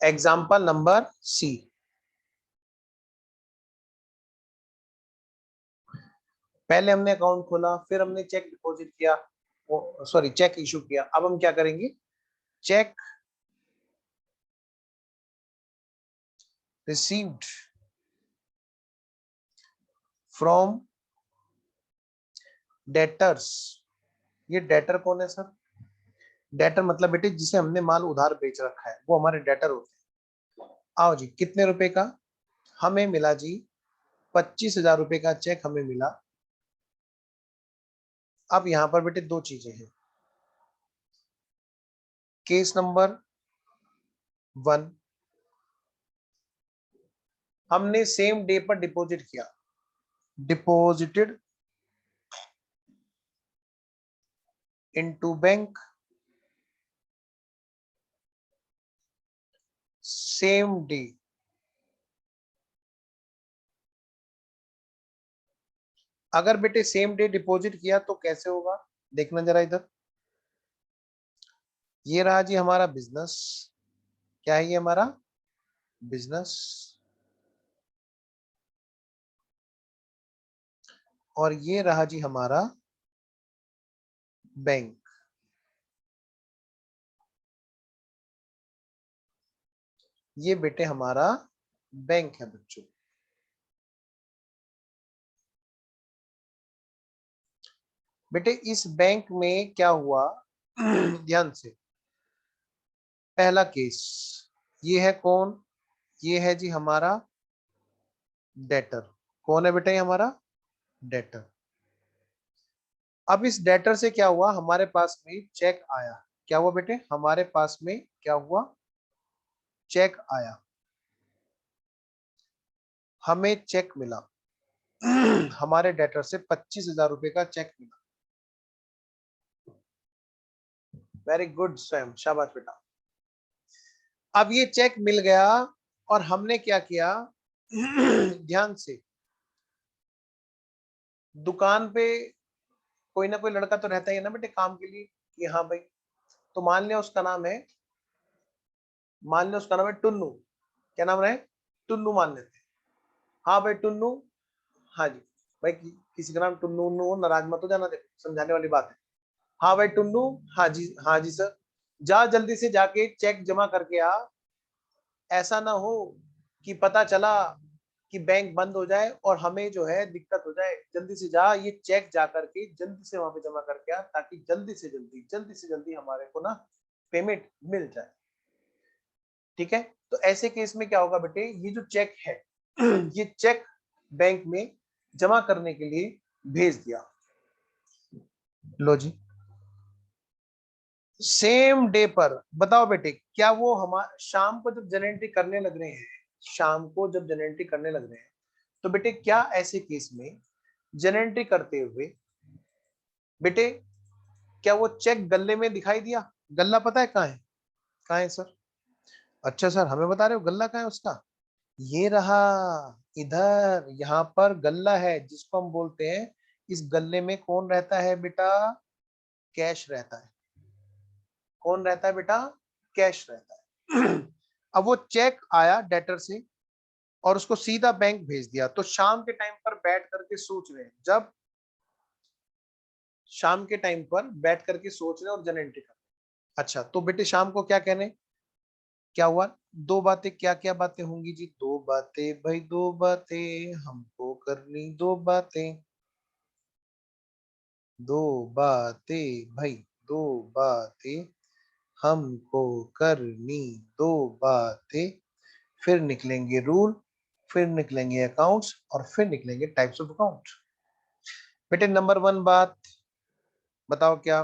Example number C. पहले हमने अकाउंट खोला, फिर हमने चेक डिपॉजिट किया, सॉरी चेक इशू किया। अब हम क्या करेंगे? Cheque received from debtors. ये डेटर कौन है सर? डेटर मतलब बेटे जिसे हमने माल उधार बेच रखा है, वो हमारे डेटर होते हैं। आओ जी, कितने रुपए का? हमें मिला जी 25,000 रुपए का चेक हमें मिला। अब यहां पर बेटे दो चीजें हैं। केस नंबर 1, हमने सेम डे पर डिपॉजिट किया, deposited into bank same day. अगर बेटे सेम डे डिपॉजिट किया तो कैसे होगा? देखना जरा इधर। ये रहा जी हमारा बिजनेस। क्या है ये हमारा? बिजनेस। और ये रहा जी हमारा बैंक। ये बेटे हमारा बैंक है बच्चों। बेटे इस बैंक में क्या हुआ? ध्यान से। पहला केस, ये है कौन? ये है जी हमारा डेटर। कौन है बेटा? ये हमारा डेटर। अब इस डेटर से क्या हुआ? हमारे पास में चेक आया। क्या हुआ बेटे? हमारे पास में क्या हुआ? चेक आया। हमें चेक मिला। हमारे डेटर से 25,000 रुपए का चेक मिला। वेरी गुड स्वयं, शाबाश बेटा। अब ये चेक मिल गया और हमने क्या किया? ध्यान से। दुकान पे कोई ना कोई लड़का तो रहता ही है ना बेटे काम के लिए, कि हाँ भाई, तो मान लिया उसका नाम है, मान लिया उसका नाम है टुन्नू। क्या नाम है? टुन्नू मान लेते हैं। हाँ भाई टुन्नू। हाँ जी भाई, किसी का नाम टुन्नू उन्नू हो, नाराज मत हो जाना, देखो समझाने वाली बात है। हाँ भाई टुन्नू। हाँ जी, हाँ जी सर। जा जल्दी से जाके चेक जमा करके आ। ऐसा ना हो कि पता चला कि बैंक बंद हो जाए और हमें जो है दिक्कत हो जाए। जल्दी से जा, ये चेक जा करके जल्दी से वहां पे जमा करके आ, ताकि जल्दी से जल्दी हमारे को ना पेमेंट मिल जाए। ठीक है? तो ऐसे केस में क्या होगा बेटे? ये जो चेक है, ये चेक बैंक में जमा करने के लिए भेज दिया। लो जी, सेम डे पर बताओ बेटे, क्या वो हमारे शाम को जब जनरेटरी करने लग रहे हैं, शाम को जब जनरेटरी करने लग रहे हैं, तो बेटे क्या ऐसे केस में जनरेटरी करते हुए बेटे क्या वो चेक गल्ले में दिखाई दिया? गल्ला पता है कहाँ है? कहाँ है सर? अच्छा सर, हमें बता रहे हो गल्ला कहाँ है उसका? ये रहा इधर, यहाँ पर गल्ला है जिसको हम बोलते हैं। इस गल्ले में कौन रहता है बेटा? कैश रहता है। कौन रहता है बेटा? कैश रहता है। अब वो चेक आया डेटर से और उसको सीधा बैंक भेज दिया। तो शाम के टाइम पर बैठ करके सोच रहे हैं, जब शाम के टाइम पर बैठ करके सोच रहे हैं और जनरेट कर रहे हैं। अच्छा, तो बेटे शाम को क्या कहने? क्या हुआ? दो बातें। क्या क्या बातें होंगी जी? दो बातें भाई, दो बातें हमको करनी, दो बातें। दो बातें भाई, दो बातें हमको करनी, दो बातें। फिर निकलेंगे रूल, फिर निकलेंगे अकाउंट्स और फिर निकलेंगे टाइप्स ऑफ अकाउंट। बेटे नंबर 1 बात बताओ क्या?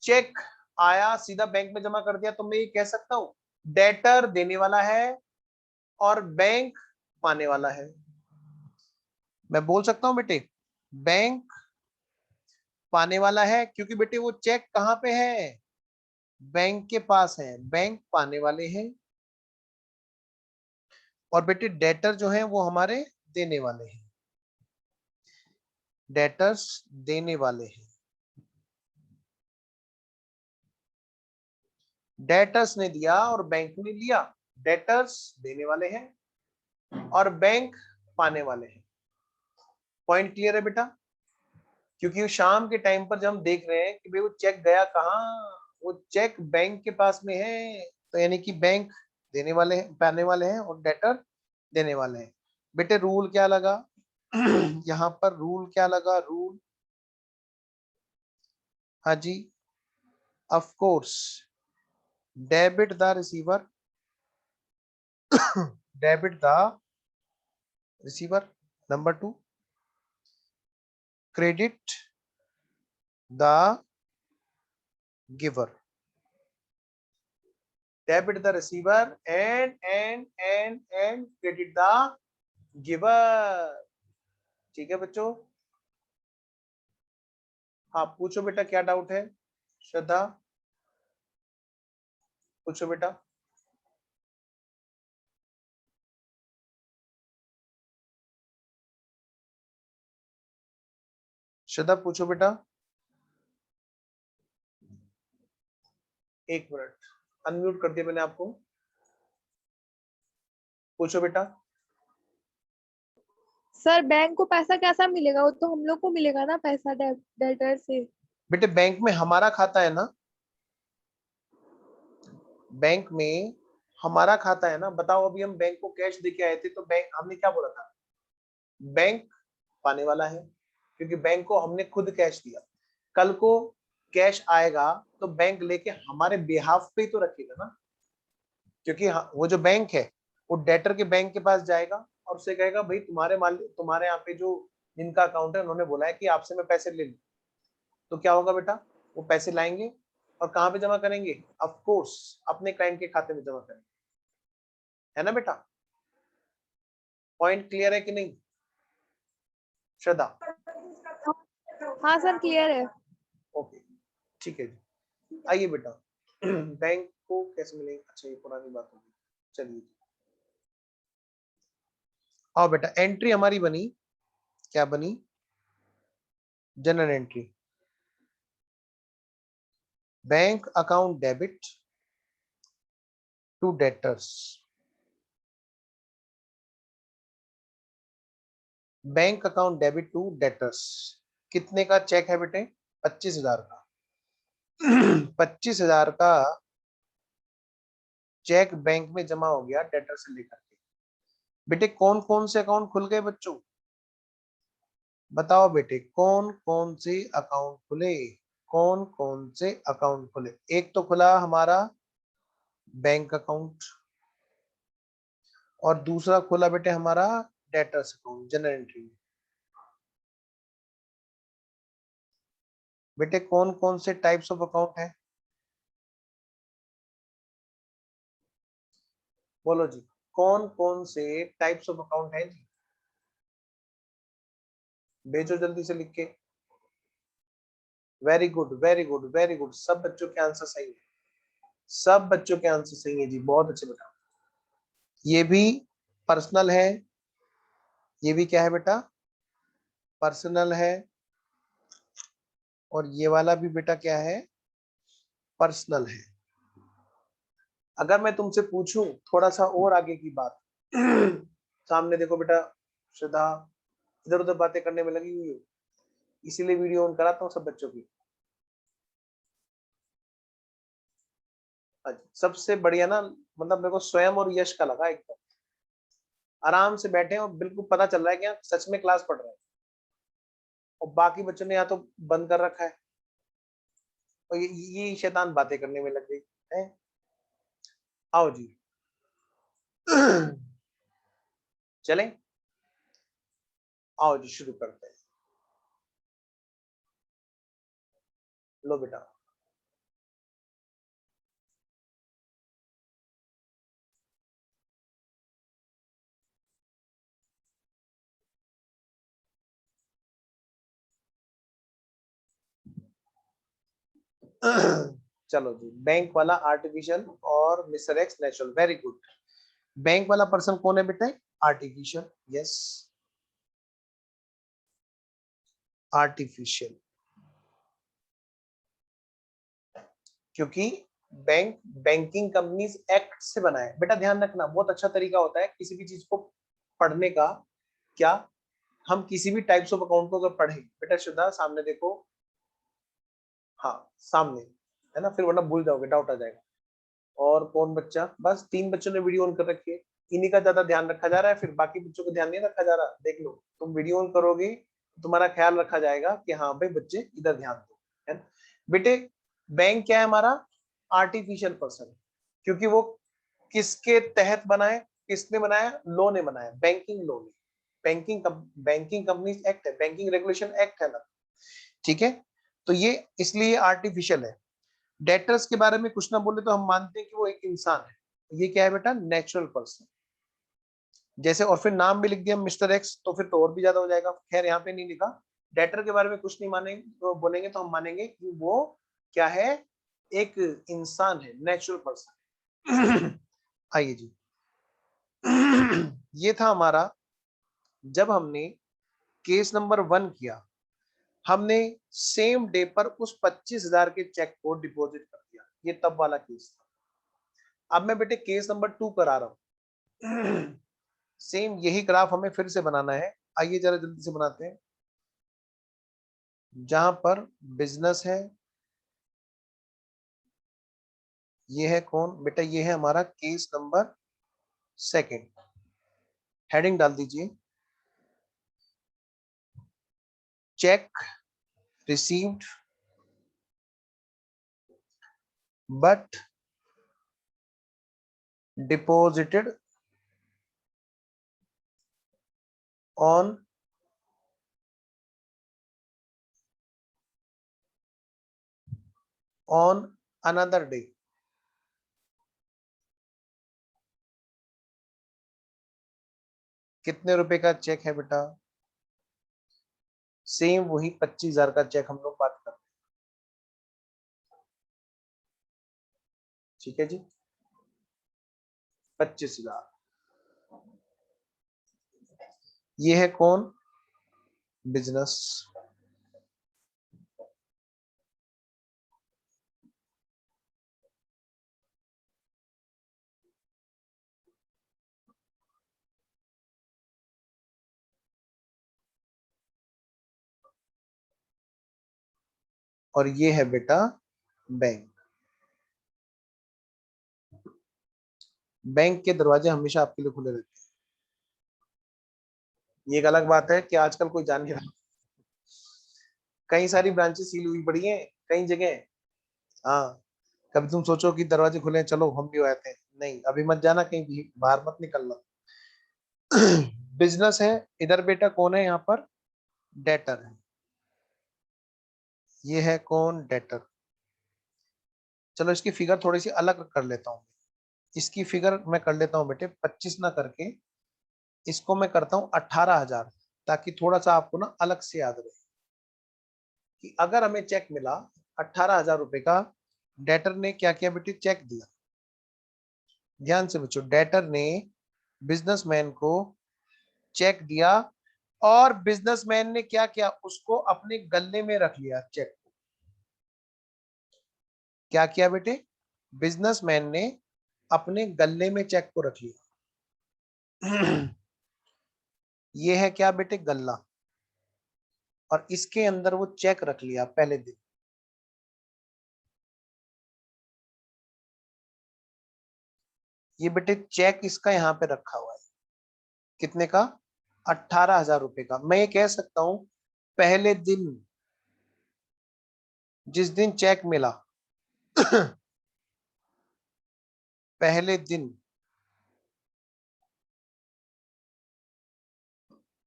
चेक आया सीधा बैंक में जमा कर दिया, तो मैं ये कह सकता हूं डेटर देने वाला है और बैंक पाने वाला है। मैं बोल सकता हूं बेटे बैंक पाने वाला है, क्योंकि बेटे वो चेक कहां पे है? बैंक के पास है, बैंक पाने वाले हैं। और बेटे डेटर जो है वो हमारे देने वाले हैं, डेटर्स देने वाले हैं। डेटर्स ने दिया और बैंक ने लिया, डेटर्स देने वाले हैं और बैंक पाने वाले हैं। पॉइंट क्लियर है बेटा? क्योंकि शाम के टाइम पर जब हम देख रहे हैं कि भाई वो चेक गया कहाँ, वो चेक बैंक के पास में है, तो यानी कि बैंक देने वाले हैं, पाने वाले हैं और डेटर देने वाले हैं। बेटे रूल क्या लगा? यहाँ पर रूल क्या लगा? रूल, हाँ जी, of course debit the receiver, debit the receiver. Number 2 credit the giver, debit the receiver and credit the giver. ठीक है बच्चों? हाँ पूछो बेटा, क्या डाउट है? श्रद्धा पूछो बेटा। श्रद्धा पूछो बेटा। 1 मिनट, अनम्यूट कर दिया मैंने आपको। पूछो बेटा। सर बैंक को पैसा कैसा मिलेगा? वो तो हम लोग को मिलेगा ना पैसा डेटर से। बेटे बैंक में हमारा खाता है ना, बैंक में हमारा खाता है ना। बताओ अभी हम बैंक को कैश देके आए थे, तो बैंक हमने क्या बोला था? बैंक पाने वाला है, क्योंकि बैंक को हमने खुद कैश दिया। कल को कैश आएगा तो बैंक लेके हमारे बिहाफ पे ही तो रखेगा ना, क्योंकि वो जो बैंक है वो डेटर के बैंक के पास जाएगा और उससे कहेगा भाई तुम्हारे यहाँ पे जो जिनका अकाउंट है उन्होंने बोला है कि आपसे मैं पैसे ले लूं। तो क्या होगा बेटा? वो पैसे लाएंगे और कहाँ पे जमा करेंगे? ऑफ कोर्स अपने क्लाइंट के खाते में जमा करेंगे, है ना बेटा? पॉइंट क्लियर है कि नहीं श्रद्धा? हाँ सर क्लियर है। ओके ठीक है जी। आइए बेटा, बैंक को कैसे मिलेंगे? अच्छा ये पुरानी बात होगी, चलिए। आओ बेटा, एंट्री हमारी बनी, क्या बनी? Journal entry, bank account debit to debtors. Bank account debit to debtors. कितने का चेक है बेटे? 25,000 का। 25,000 का चेक बैंक में जमा हो गया डेटर से लेकर के। बेटे कौन कौन से अकाउंट खुल गए बच्चों? बताओ बेटे कौन कौन से अकाउंट खुले? कौन कौन से अकाउंट खुले? एक तो खुला हमारा बैंक अकाउंट और दूसरा खुला बेटे हमारा डेटर्स अकाउंट जनरल एंट्री में। बेटे कौन कौन से टाइप्स ऑफ अकाउंट है? बोलो जी, कौन कौन से टाइप्स ऑफ अकाउंट है जी? भेजो जल्दी से लिख के। Very good very good very good, सब बच्चों के आंसर सही है, सब बच्चों के आंसर सही है जी, बहुत अच्छे बेटा। ये भी पर्सनल है, ये भी क्या है बेटा? पर्सनल है। और ये वाला भी बेटा क्या है? पर्सनल है। अगर मैं तुमसे पूछूं थोड़ा सा और आगे की बात, सामने देखो बेटा, श्रद्धा इधर उधर बातें करने में लगी हुई है, इसीलिए वीडियो ऑन कराता हूँ सब बच्चों की। सबसे बढ़िया ना, मतलब मेरे को स्वयं और यश का लगा, एकदम आराम से बैठे हैं और बिल्कुल पता चल रहा है कि यहाँ सच में क्लास पढ़ रहे हैं, और बाकी बच्चों ने या तो बंद कर रखा है और ये शैतान बातें करने में लग गई है। आओ जी, चलें। आओ जी शुरू करते हैं। लो बेटा, चलो जी, बैंक वाला आर्टिफिशियल और mister x natural, very good. Bank वाला पर्सन कौन है बेटे? आर्टिफिशियल, यस आर्टिफिशियल, क्योंकि बैंक बैंकिंग कंपनीज एक्ट से बना है। बेटा ध्यान रखना, बहुत अच्छा तरीका होता है किसी भी चीज को पढ़ने का। क्या हम किसी भी टाइप्स ऑफ अकाउंट को अगर पढ़े, बेटा श्रद्धा सामने देखो, हाँ सामने है ना, फिर वरना भूल जाओगे, डाउट आ जाएगा। और कौन बच्चा? बस 3 बच्चों ने वीडियो ऑन कर रखी है, इन्हीं का ज्यादा ध्यान रखा जा रहा है, फिर बाकी बच्चों को ध्यान नहीं रखा जा रहा। देख लो, तुम वीडियो ऑन करोगे तो तुम्हारा ख्याल रखा जाएगा कि हाँ भाई बच्चे इधर ध्यान दो, है ना बेटे। बैंक क्या है हमारा? आर्टिफिशियल पर्सन, क्योंकि वो किसके तहत बना है? किसने बनाया? लॉ ने बनाया, बैंकिंग लॉ ने। बैंकिंग कंपनीज एक्ट है, बैंकिंग रेगुलेशन एक्ट है ना, ठीक है। तो ये इसलिए आर्टिफिशियल है। डेटर्स के बारे में कुछ ना बोले तो हम मानते हैं कि वो एक इंसान है। ये क्या है बेटा? Natural person. जैसे और फिर नाम भी लिख दिया मिस्टर एक्स, तो फिर तो और भी ज्यादा हो जाएगा। खैर यहाँ पे नहीं लिखा। डेटर के बारे में कुछ नहीं मानेंगे तो बोलेंगे तो हम मानेंगे कि वो क्या है? एक इंसान है, नेचुरल पर्सन। आइए जी, ये था हमारा, जब हमने केस नंबर 1 किया, हमने सेम डे पर उस 25,000 के चेक को डिपॉजिट कर दिया। ये तब वाला केस था। अब मैं बेटे केस नंबर 2 करा रहा हूं। सेम यही ग्राफ हमें फिर से बनाना है। आइए जरा जल्दी से बनाते हैं। जहां पर बिजनेस है, ये है कौन बेटा? ये है हमारा केस नंबर 2। हेडिंग डाल दीजिए, check received but deposited on another day. कितने रुपए का चेक है बेटा? सेम वही 25,000 का चेक हम लोग बात कर रहे हैं, ठीक है जी। 25,000। ये है कौन? बिजनेस। और ये है बेटा बैंक। बैंक के दरवाजे हमेशा आपके लिए खुले रहते हैं। ये एक अलग बात है कि आजकल कोई जान नहीं रहा, कई सारी ब्रांचेस सील हुई पड़ी हैं कई जगह। हाँ, कभी तुम सोचो कि दरवाजे खुले हैं, चलो हम भी आते हैं, नहीं अभी मत जाना, कहीं भी बाहर मत निकलना। बिजनेस है इधर बेटा, कौन है यहाँ पर? डेटर है। ये है कौन? डेटर। चलो इसकी फिगर थोड़ी सी अलग कर लेता हूँ। इसकी फिगर मैं कर लेता हूँ बेटे 25 ना करके, इसको मैं करता हूँ 18,000, ताकि थोड़ा सा आपको ना अलग से याद रहे कि अगर हमें चेक मिला 18,000 रुपए का, डेटर ने क्या किया बेटे? चेक दिया। ध्यान से बच्चों, डेटर ने बिजनेसमैन को चेक दिया, और बिजनेसमैन ने क्या किया? उसको अपने गले में रख लिया चेक को। क्या किया बेटे? बिजनेसमैन ने अपने गले में चेक को रख लिया। ये है क्या बेटे? गल्ला। और इसके अंदर वो चेक रख लिया पहले दिन। ये बेटे चेक इसका यहाँ पे रखा हुआ है, कितने का? 18,000 रुपए का। मैं ये कह सकता हूं पहले दिन, जिस दिन चेक मिला, पहले दिन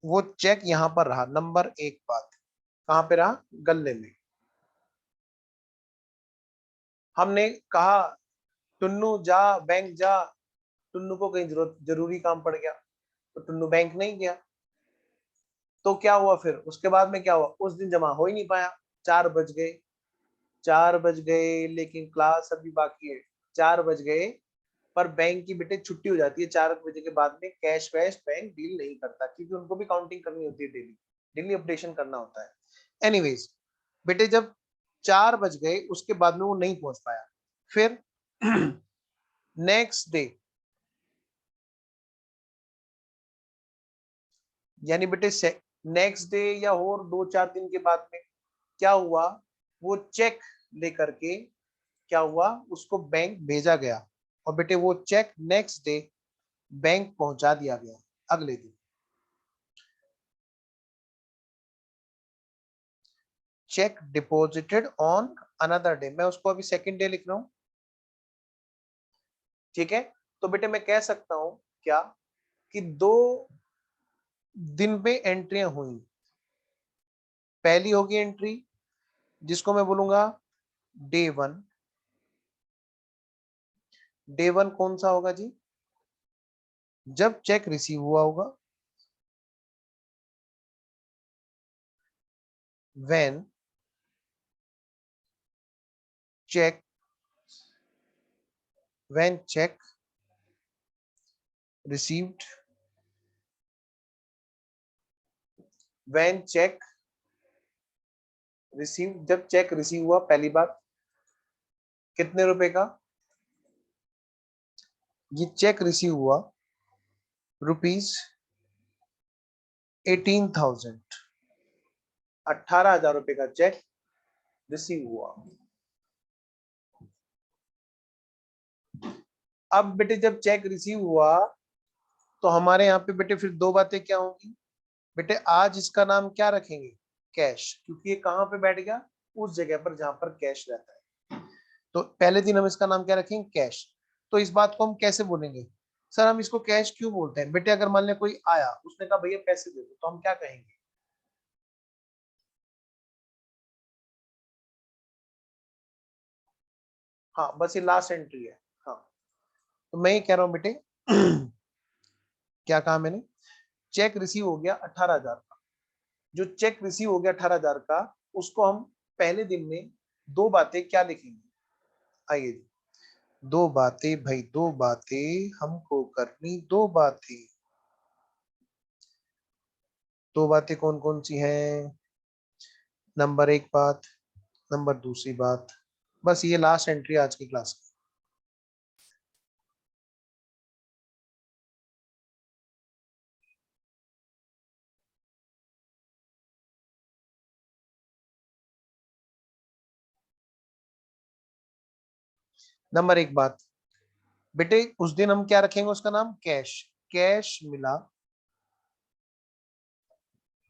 वो चेक यहां पर रहा। नंबर 1 बात कहां पे रहा? गल्ले में। हमने कहा टुन्नू जा बैंक जा, टुन्नू को कहीं जरूरी काम पड़ गया तो टुन्नू बैंक नहीं गया। तो क्या हुआ फिर उसके बाद में? क्या हुआ? उस दिन जमा हो ही नहीं पाया। 4 बज गए, 4 बज गए, लेकिन क्लास अभी बाकी है। 4 बज गए, पर बैंक की बेटे छुट्टी हो जाती है 4 बजे के बाद में। कैश वैश बैंक डील नहीं करता, क्योंकि उनको भी काउंटिंग करनी होती है, डेली डेली अपडेशन करना होता है। एनीवेज बेटे, जब 4 बज गए उसके बाद में वो नहीं पहुंच पाया। फिर नेक्स्ट डे, यानी बेटे नेक्स्ट डे या और 2-4 दिन के बाद में क्या हुआ? वो चेक लेकर के क्या हुआ? उसको बैंक भेजा गया, और बेटे वो चेक नेक्स्ट डे बैंक पहुंचा दिया गया, अगले दिन। Check deposited on another day, मैं उसको अभी सेकंड डे लिख रहा हूं, ठीक है। तो बेटे मैं कह सकता हूं क्या कि 2 दिन पे एंट्रियां हुई। पहली होगी एंट्री जिसको मैं बोलूंगा डे 1। डे 1 कौन सा होगा जी? जब चेक रिसीव हुआ होगा, when check received, when check received, जब चेक रिसीव हुआ। पहली बात, कितने रुपए का? ये चेक रिसीव हुआ रुपीज 18,000, 18,000 रुपए का चेक रिसीव हुआ। अब बेटे जब चेक रिसीव हुआ तो हमारे यहाँ पे बेटे फिर 2 बातें क्या होंगी? बेटे आज इसका नाम क्या रखेंगे? कैश, क्योंकि ये कहाँ पे बैठ गया? उस जगह पर जहां पर कैश रहता है। तो पहले दिन हम इसका नाम क्या रखेंगे? कैश। तो इस बात को हम कैसे बोलेंगे? सर हम इसको कैश क्यों बोलते हैं? बेटे अगर मान लिया कोई आया, उसने कहा भैया पैसे दे दो, तो हम क्या कहेंगे? हाँ, बस ये लास्ट एंट्री है। हाँ, तो मैं ये कह रहा हूँ बेटे क्या कहा मैंने? चेक रिसीव हो गया 18,000 का। जो चेक रिसीव हो गया 18,000 का, उसको हम पहले दिन में 2 बातें क्या लिखेंगे? आइए जी, 2 बातें भाई, 2 बातें हमको करनी, 2 बातें। 2 बातें कौन कौन सी हैं? नंबर 1 बात, नंबर दूसरी बात, बस ये लास्ट एंट्री आज की क्लास की। नंबर 1 बात बेटे, उस दिन हम क्या रखेंगे? उसका नाम कैश। कैश मिला,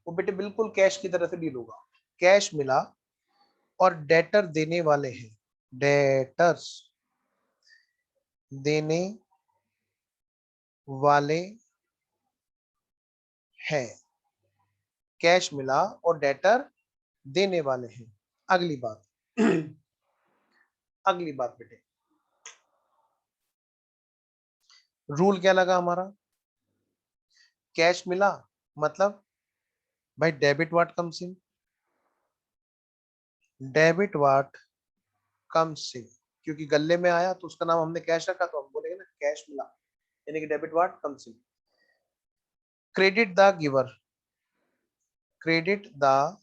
वो बेटे बिल्कुल कैश की तरह से डील होगा। कैश मिला और डेटर देने वाले हैं, डेटर्स देने वाले हैं। कैश मिला और डेटर देने वाले हैं। अगली बात अगली बात बेटे, रूल क्या लगा हमारा? कैश मिला मतलब भाई debit what comes in, debit what comes in, क्योंकि गल्ले में आया तो उसका नाम हमने कैश रखा, तो हम बोलेंगे ना कैश मिला, यानी कि debit what comes in. Credit the giver, credit the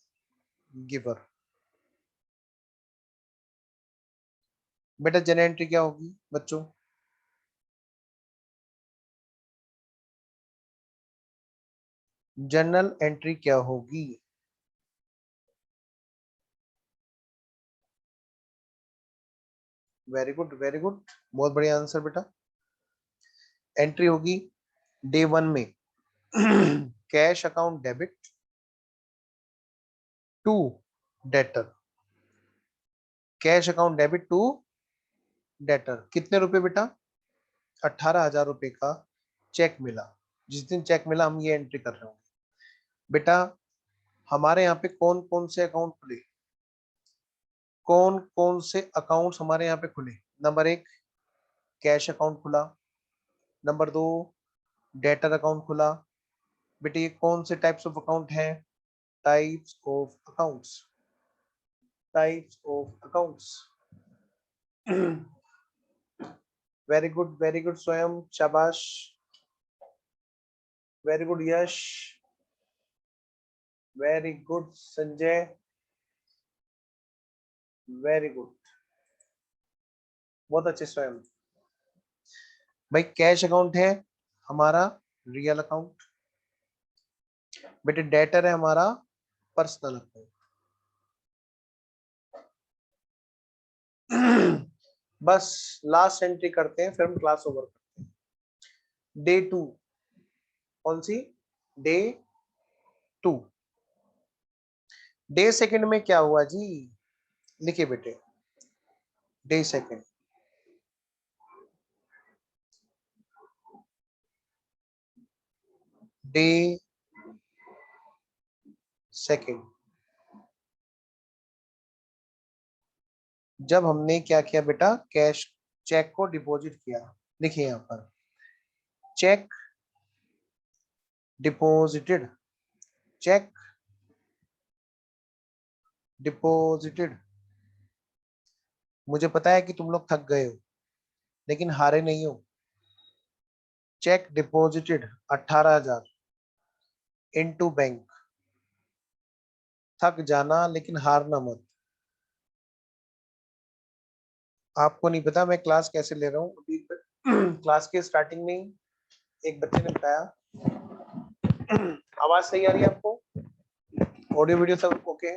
giver. बेटा जनरल एंट्री क्या होगी बच्चों? जर्नल एंट्री क्या होगी? वेरी गुड, वेरी गुड, बहुत बढ़िया आंसर बेटा। एंट्री होगी डे 1 में cash account debit to debtor, cash account debit to debtor. कितने रुपए बेटा? 18,000 रुपए का चेक मिला। जिस दिन चेक मिला हम ये एंट्री कर रहे होंगे। बेटा हमारे यहाँ पे कौन कौन से अकाउंट खुले, कौन कौन से अकाउंट्स हमारे यहाँ पे खुले? नंबर 1 कैश अकाउंट खुला, नंबर 2 डेटर अकाउंट खुला। बेटे ये कौन से टाइप्स ऑफ अकाउंट हैं? Types of accounts, types of accounts. Very good Swayam, शाबाश, very good Yash, very good Sanjay, very good, बहुत अच्छे स्वयं। भाई कैश अकाउंट है हमारा रियल अकाउंट, बेटे डेटर है हमारा पर्सनल अकाउंट। बस लास्ट एंट्री करते हैं फिर हम क्लास ओवर करते हैं। डे 2, कौन सी? डे 2। डे सेकंड में क्या हुआ जी? लिखिए बेटे, डे सेकंड। डे सेकंड जब हमने क्या किया बेटा? कैश चेक को डिपॉजिट किया। लिखिए यहां पर चेक डिपॉजिटेड, चेक डिपॉजिटेड। मुझे पता है कि तुम लोग थक गए हो लेकिन हारे नहीं हो। Check deposited 18,000 into bank. थक जाना लेकिन हारना मत। आपको नहीं पता मैं क्लास कैसे ले रहा हूँ अभी। क्लास के स्टार्टिंग में ही एक बच्चे ने बताया। आवाज सही आ रही है आपको? ऑडियो वीडियो सब ओके?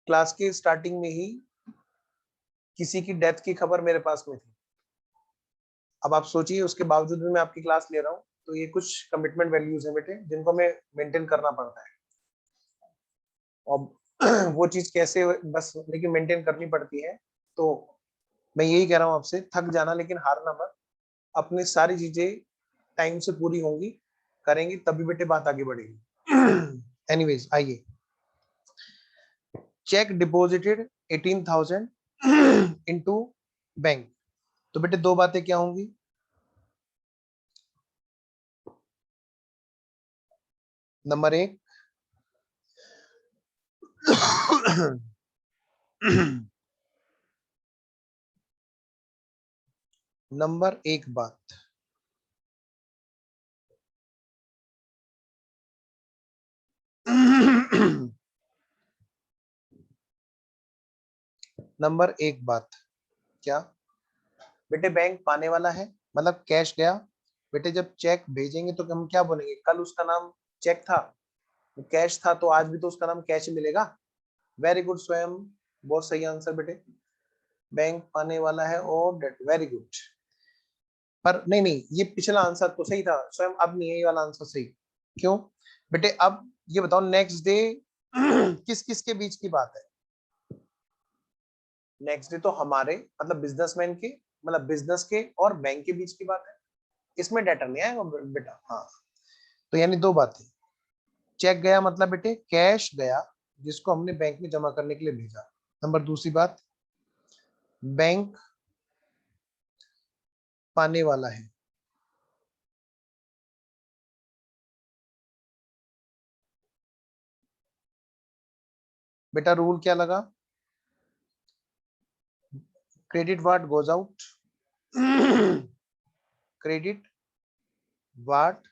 क्लास के स्टार्टिंग में ही किसी की डेथ की खबर मेरे पास में थी। अब आप सोचिए उसके बावजूद भी मैं आपकी क्लास ले रहा हूँ, तो ये कुछ कमिटमेंट वैल्यूज हैं बेटे जिनको हमें मेंटेन करना पड़ता है। और वो चीज कैसे बस लेकिन मेंटेन करनी पड़ती है। तो मैं यही कह रहा हूँ आपसे, थक जाना लेकिन हारना मत। अपनी सारी चीजें टाइम से पूरी होंगी, करेंगे तभी बेटे बात आगे बढ़ेगी। एनीवेज आइए, चेक डिपॉजिटेड 18,000 इनटू बैंक। तो बेटे दो बातें क्या होंगी? नंबर 1 नंबर 1 बात, नंबर 1 बात क्या बेटे? बैंक पाने वाला है मतलब कैश गया। बेटे जब चेक भेजेंगे तो हम क्या बोलेंगे? कल उसका नाम चेक था, कैश था, तो आज भी तो उसका नाम कैश ही मिलेगा। वेरी गुड स्वयं, बहुत सही आंसर बेटे। बैंक पाने वाला है और डेट, वेरी गुड। पर नहीं नहीं, ये पिछला आंसर तो सही था स्वयं, अब नहीं है ये वाला आंसर सही। क्यों बेटे? अब ये बताओ नेक्स्ट डे किस किस के बीच की बात है? नेक्स्ट डे तो हमारे मतलब बिजनेसमैन के, मतलब बिजनेस के और बैंक के बीच की बात है। इसमें डेटर नहीं आएगा बेटा। हाँ, तो यानी दो बातें। चेक गया मतलब बेटे कैश गया जिसको हमने बैंक में जमा करने के लिए भेजा। नंबर दूसरी बात, बैंक पाने वाला है। बेटा रूल क्या लगा? Credit what goes out, credit what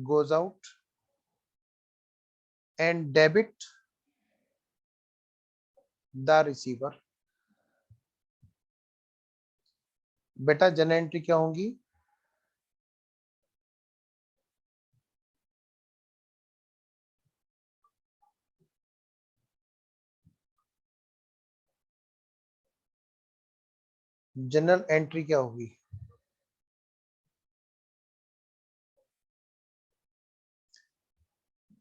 goes out and debit the receiver। बेटा जनरल एंट्री क्या होंगी? जनरल एंट्री क्या होगी?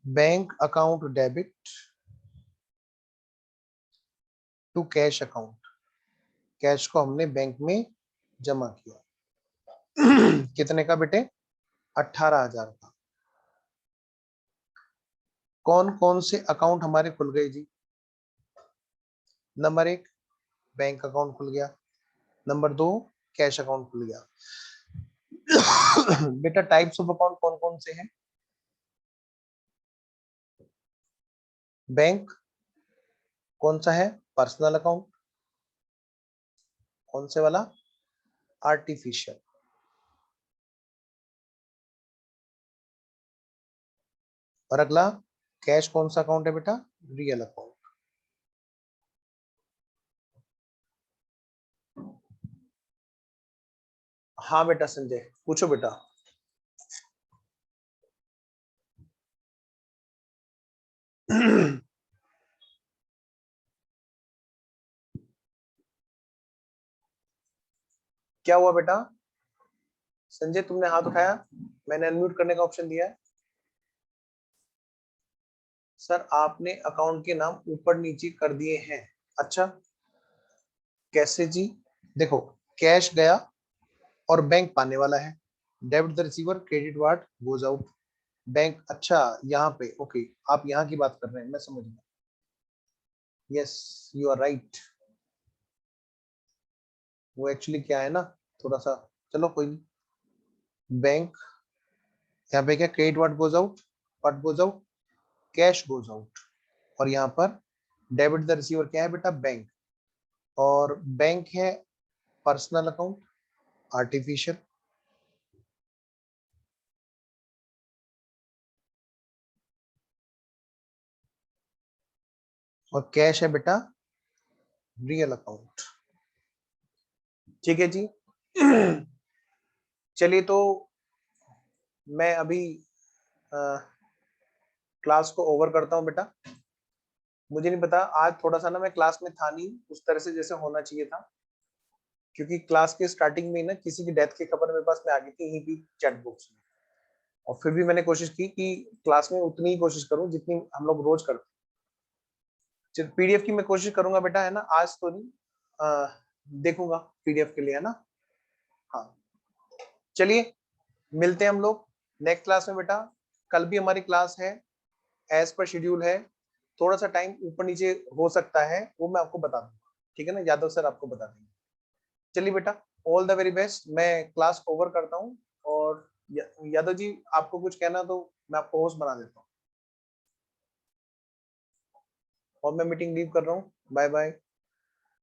Bank account debit to cash account. Cash को हमने बैंक में जमा किया। कितने का बेटे? 18,000 का। कौन कौन से अकाउंट हमारे खुल गए जी? नंबर 1 बैंक अकाउंट खुल गया, नंबर 2 कैश अकाउंट खुल गया। बेटा टाइप्स ऑफ अकाउंट कौन कौन से हैं? बैंक, कौन सा है? पर्सनल अकाउंट, कौन से वाला? आर्टिफिशियल। और अगला कैश कौन सा अकाउंट है बेटा? Real account. हाँ बेटा संजय पूछो बेटा। क्या हुआ बेटा? संजय तुमने हाथ उठाया, मैंने अनम्यूट करने का ऑप्शन दिया है। सर आपने अकाउंट के नाम ऊपर नीचे कर दिए हैं। अच्छा कैसे जी? देखो कैश गया और बैंक पाने वाला है। Debit the receiver, credit what goes out. Bank, अच्छा यहाँ पे ओके, आप यहाँ की बात कर रहे हैं, मैं समझ गया। Yes you are right. वो एक्चुअली क्या है ना, थोड़ा सा, चलो कोई नहीं। बैंक यहाँ पे क्या, credit what goes out, cash goes out. और यहाँ पर डेबिट द रिसीवर क्या है बेटा? बैंक। और बैंक है पर्सनल अकाउंट, आर्टिफिशियल। और कैश है बेटा रियल अकाउंट। ठीक है जी। चलिए तो मैं अभी क्लास को ओवर करता हूं बेटा। मुझे नहीं पता आज थोड़ा सा ना मैं क्लास में था नहीं उस तरह से जैसे होना चाहिए था, क्योंकि क्लास के स्टार्टिंग में ना किसी की डेथ की खबर मेरे पास में आ गई थी यहीं भी चैट बॉक्स में। और फिर भी मैंने कोशिश की कि क्लास में उतनी ही कोशिश करूं जितनी हम लोग रोज करते। पीडीएफ की मैं कोशिश करूंगा बेटा, है ना, आज तो नहीं, देखूंगा पीडीएफ के लिए, है ना। हाँ चलिए मिलते हैं हम लोग नेक्स्ट क्लास में बेटा। कल भी हमारी क्लास है, एज पर शेड्यूल है। थोड़ा सा टाइम ऊपर नीचे हो सकता है, वो मैं आपको बता दूंगा, ठीक है ना, यादव सर आपको बता देंगे। चलिए बेटा ऑल द वेरी बेस्ट, मैं क्लास ओवर करता हूँ। और यादव जी आपको कुछ कहना तो मैं आपको होस्ट बना देता हूँ। और मैं मीटिंग लीव कर रहा हूँ, बाय बाय।